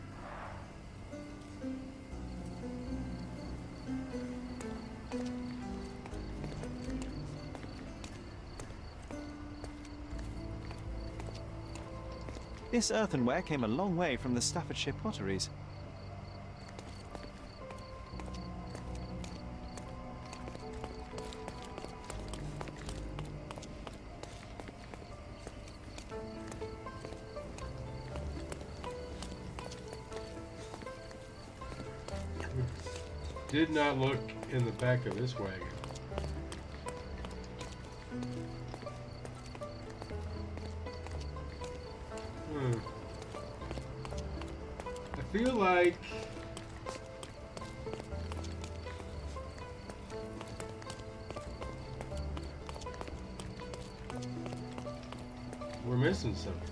This earthenware came a long way from the Staffordshire potteries. Did not look in the back of this wagon. I feel like we're missing something.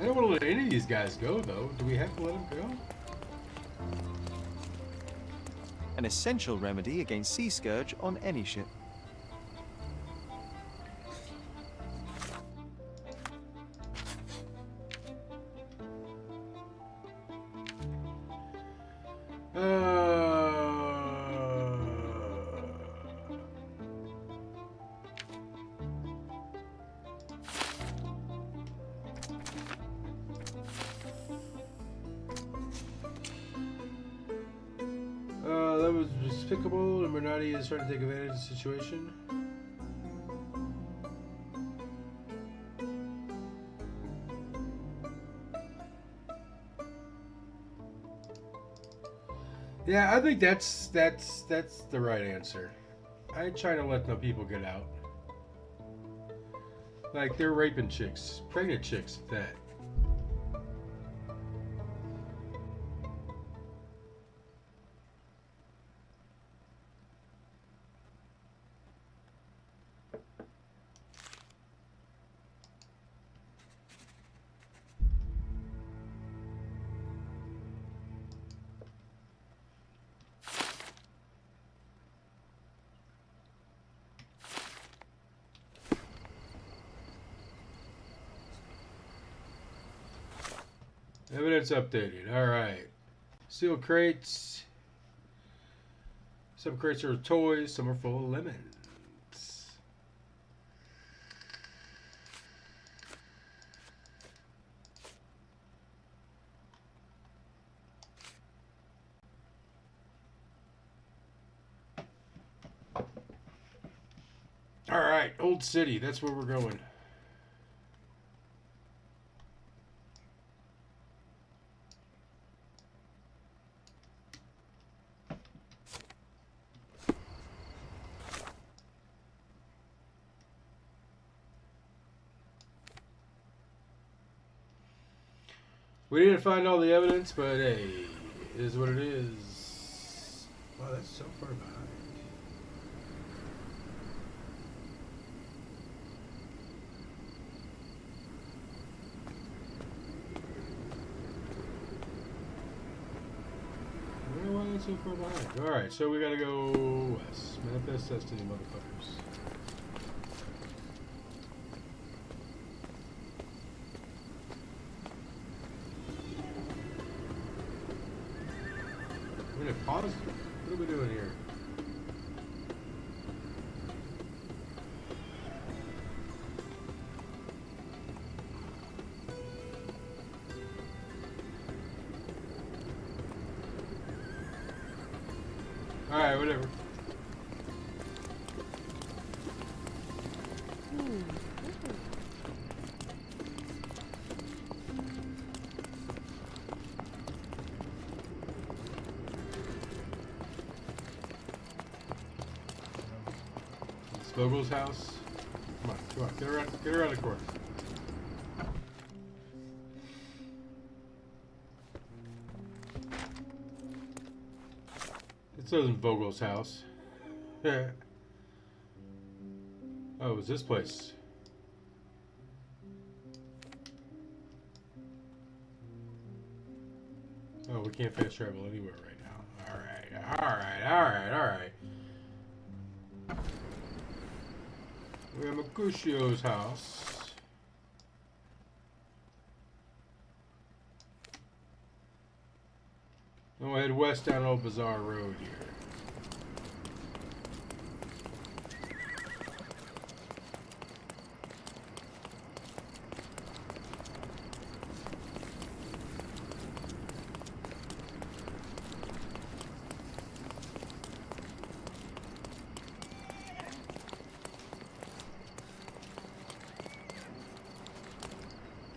I don't want to let any of these guys go, though. Do we have to let them go? An essential remedy against sea scourge on any ship. That was despicable, and Bernardi is trying to take advantage of the situation. Yeah, I think that's the right answer. I ain't trying to let no people get out. Like, they're raping chicks, pregnant chicks at that. Evidence updated. All right. Sealed crates. Some crates are toys. Some are full of lemons. All right. Old City. That's where we're going. We didn't find all the evidence, but hey, it is what it is. Wow, that's so far behind. I wonder why that's so far behind. Alright, so we gotta go west. Manifest destiny, motherfuckers. Pause. What are we doing here? All right, whatever. Vogel's house. Come on, get around the corner. It says Vogel's house. Oh, it was this place. Oh, we can't fast travel anywhere right now. Alright. We're at Mercutio's house. And we'll head west down Old Bazaar Road here.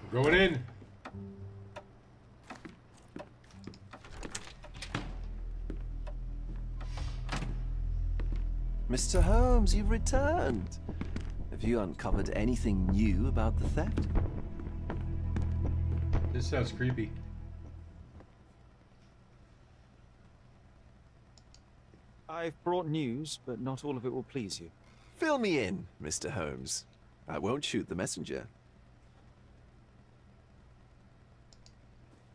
We're going in. Mr. Holmes, you've returned. Have you uncovered anything new about the theft? This sounds creepy. I've brought news, but not all of it will please you. Fill me in, Mr. Holmes. I won't shoot the messenger.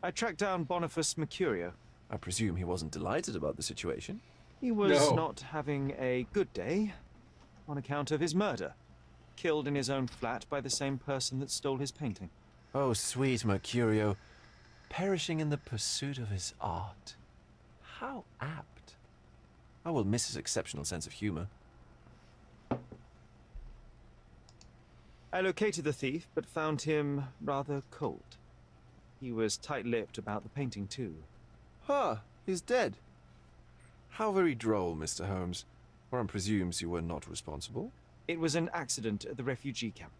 I tracked down Boniface Mercurio. I presume he wasn't delighted about the situation. He was not having a good day on account of his murder. Killed in his own flat by the same person that stole his painting. Oh, sweet Mercurio. Perishing in the pursuit of his art. How apt. I will miss his exceptional sense of humor. I located the thief, but found him rather cold. He was tight-lipped about the painting, too. Huh, he's dead. How very droll, Mr. Holmes. One presumes you were not responsible. It was an accident at the refugee camp.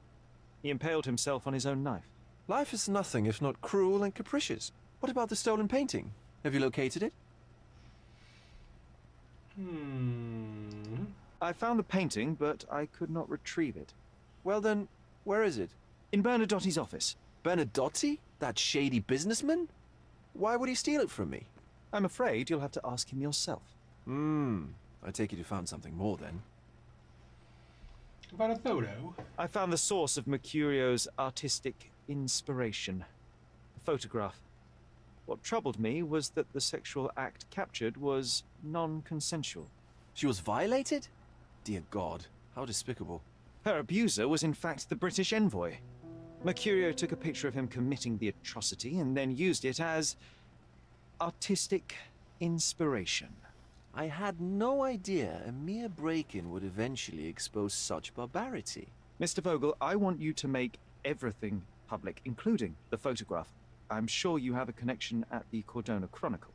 He impaled himself on his own knife. Life is nothing if not cruel and capricious. What about the stolen painting? Have you located it? I found the painting, but I could not retrieve it. Well then, where is it? In Bernadotti's office. Bernadotti? That shady businessman? Why would he steal it from me? I'm afraid you'll have to ask him yourself. I take it you found something more then. About a photo? I found the source of Mercurio's artistic inspiration. A photograph. What troubled me was that the sexual act captured was non-consensual. She was violated? Dear God, how despicable. Her abuser was in fact the British envoy. Mercurio took a picture of him committing the atrocity and then used it as artistic inspiration. I had no idea a mere break-in would eventually expose such barbarity. Mr. Vogel, I want you to make everything public, including the photograph. I'm sure you have a connection at the Cordona Chronicle.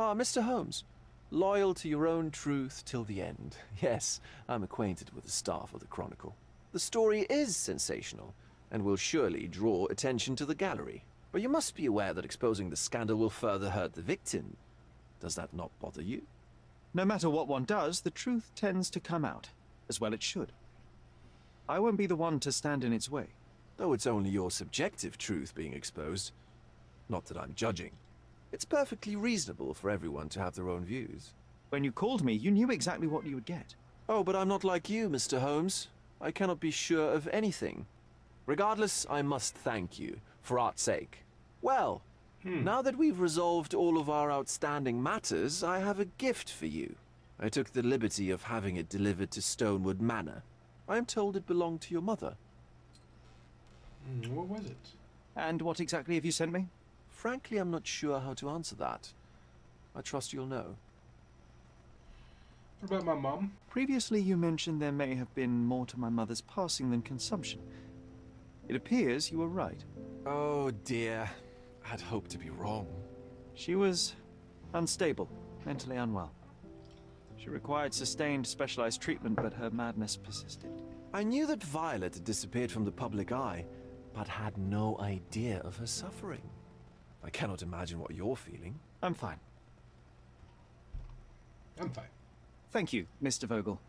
Ah, Mr. Holmes. Loyal to your own truth till the end. Yes, I'm acquainted with the staff of the Chronicle. The story is sensational, and will surely draw attention to the gallery. But you must be aware that exposing the scandal will further hurt the victim. Does that not bother you? No matter what one does, the truth tends to come out, as well it should. I won't be the one to stand in its way. Though it's only your subjective truth being exposed. Not that I'm judging. It's perfectly reasonable for everyone to have their own views. When you called me, you knew exactly what you would get. Oh, but I'm not like you, Mr. Holmes. I cannot be sure of anything. Regardless, I must thank you, for art's sake. Well, now that we've resolved all of our outstanding matters, I have a gift for you. I took the liberty of having it delivered to Stonewood Manor. I am told it belonged to your mother. What was it? And what exactly have you sent me? Frankly, I'm not sure how to answer that. I trust you'll know. What about my mom? Previously, you mentioned there may have been more to my mother's passing than consumption. It appears you were right. Oh dear. I'd hoped to be wrong. She was unstable, mentally unwell. She required sustained, specialized treatment, but her madness persisted. I knew that Violet had disappeared from the public eye, but had no idea of her suffering. I cannot imagine what you're feeling. I'm fine. I'm fine. Thank you, Mr. Vogel.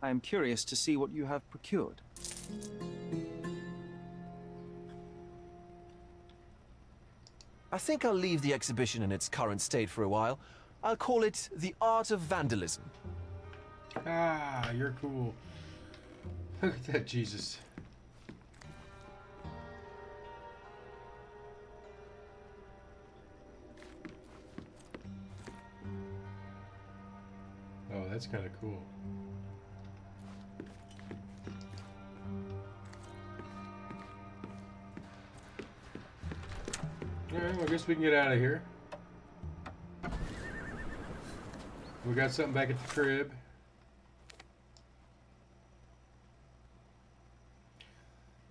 I am curious to see what you have procured. I think I'll leave the exhibition in its current state for a while. I'll call it The Art of Vandalism. Ah, you're cool. Look at that, Jesus. Oh, that's kind of cool. Alright, well, I guess we can get out of here. We got something back at the crib.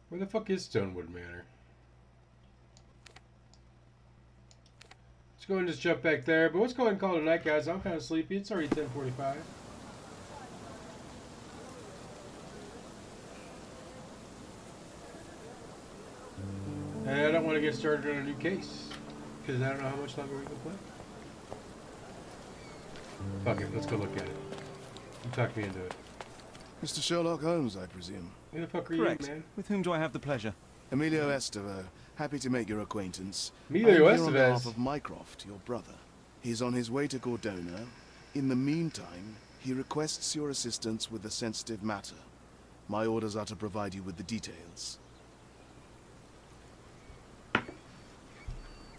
Where the fuck is Stonewood Manor? Let's go ahead and just jump back there. But let's go ahead and call it a night, guys. I'm kind of sleepy. It's already 10:45. And I don't want to get started on a new case. Because I don't know how much longer we can play. Fuck it. Let's go look at it. You talked me into it. Mr. Sherlock Holmes, I presume. Who the fuck are Correct. you, man? With whom do I have the pleasure? Emilio Estevao. Happy to make your acquaintance. Emilio I'm here on Estevez. behalf of Mycroft, your brother. He's on his way to Cordona. In the meantime, he requests your assistance with a sensitive matter. My orders are to provide you with the details.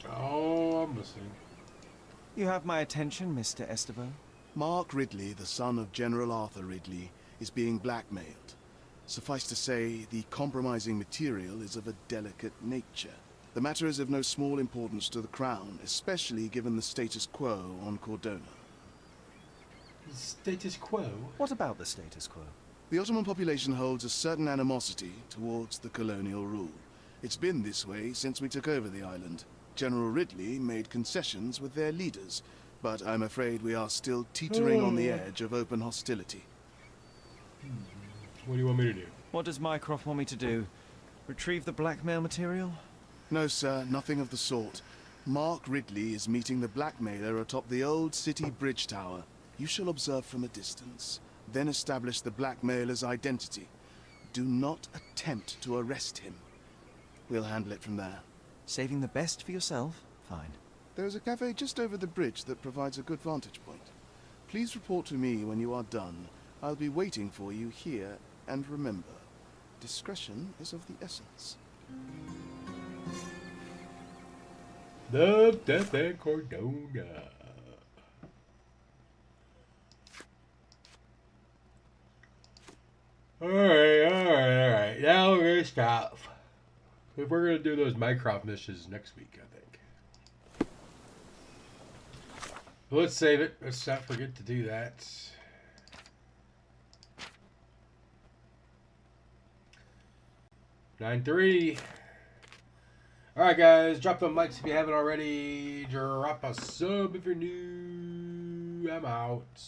Oh, I'm listening. You have my attention, Mr. Estevao. Mark Ridley, the son of General Arthur Ridley, is being blackmailed. Suffice to say, the compromising material is of a delicate nature. The matter is of no small importance to the Crown, especially given the status quo on Cordona. Status quo? What about the status quo? The Ottoman population holds a certain animosity towards the colonial rule. It's been this way since we took over the island. General Ridley made concessions with their leaders, but I'm afraid we are still teetering on the edge of open hostility. What do you want me to do? What does Mycroft want me to do? Retrieve the blackmail material? No, sir, nothing of the sort. Mark Ridley is meeting the blackmailer atop the old city bridge tower. You shall observe from a distance, then establish the blackmailer's identity. Do not attempt to arrest him. We'll handle it from there. Saving the best for yourself? Fine. There is a cafe just over the bridge that provides a good vantage point. Please report to me when you are done. I'll be waiting for you here, and remember, discretion is of the essence. Love, death, and Cordona. Alright. Now we're gonna stop. We're gonna do those Mycroft missions next week, I think. But let's save it. Let's not forget to do that. Nine 3. Alright guys, drop the mics if you haven't already. Drop a sub if you're new. I'm out.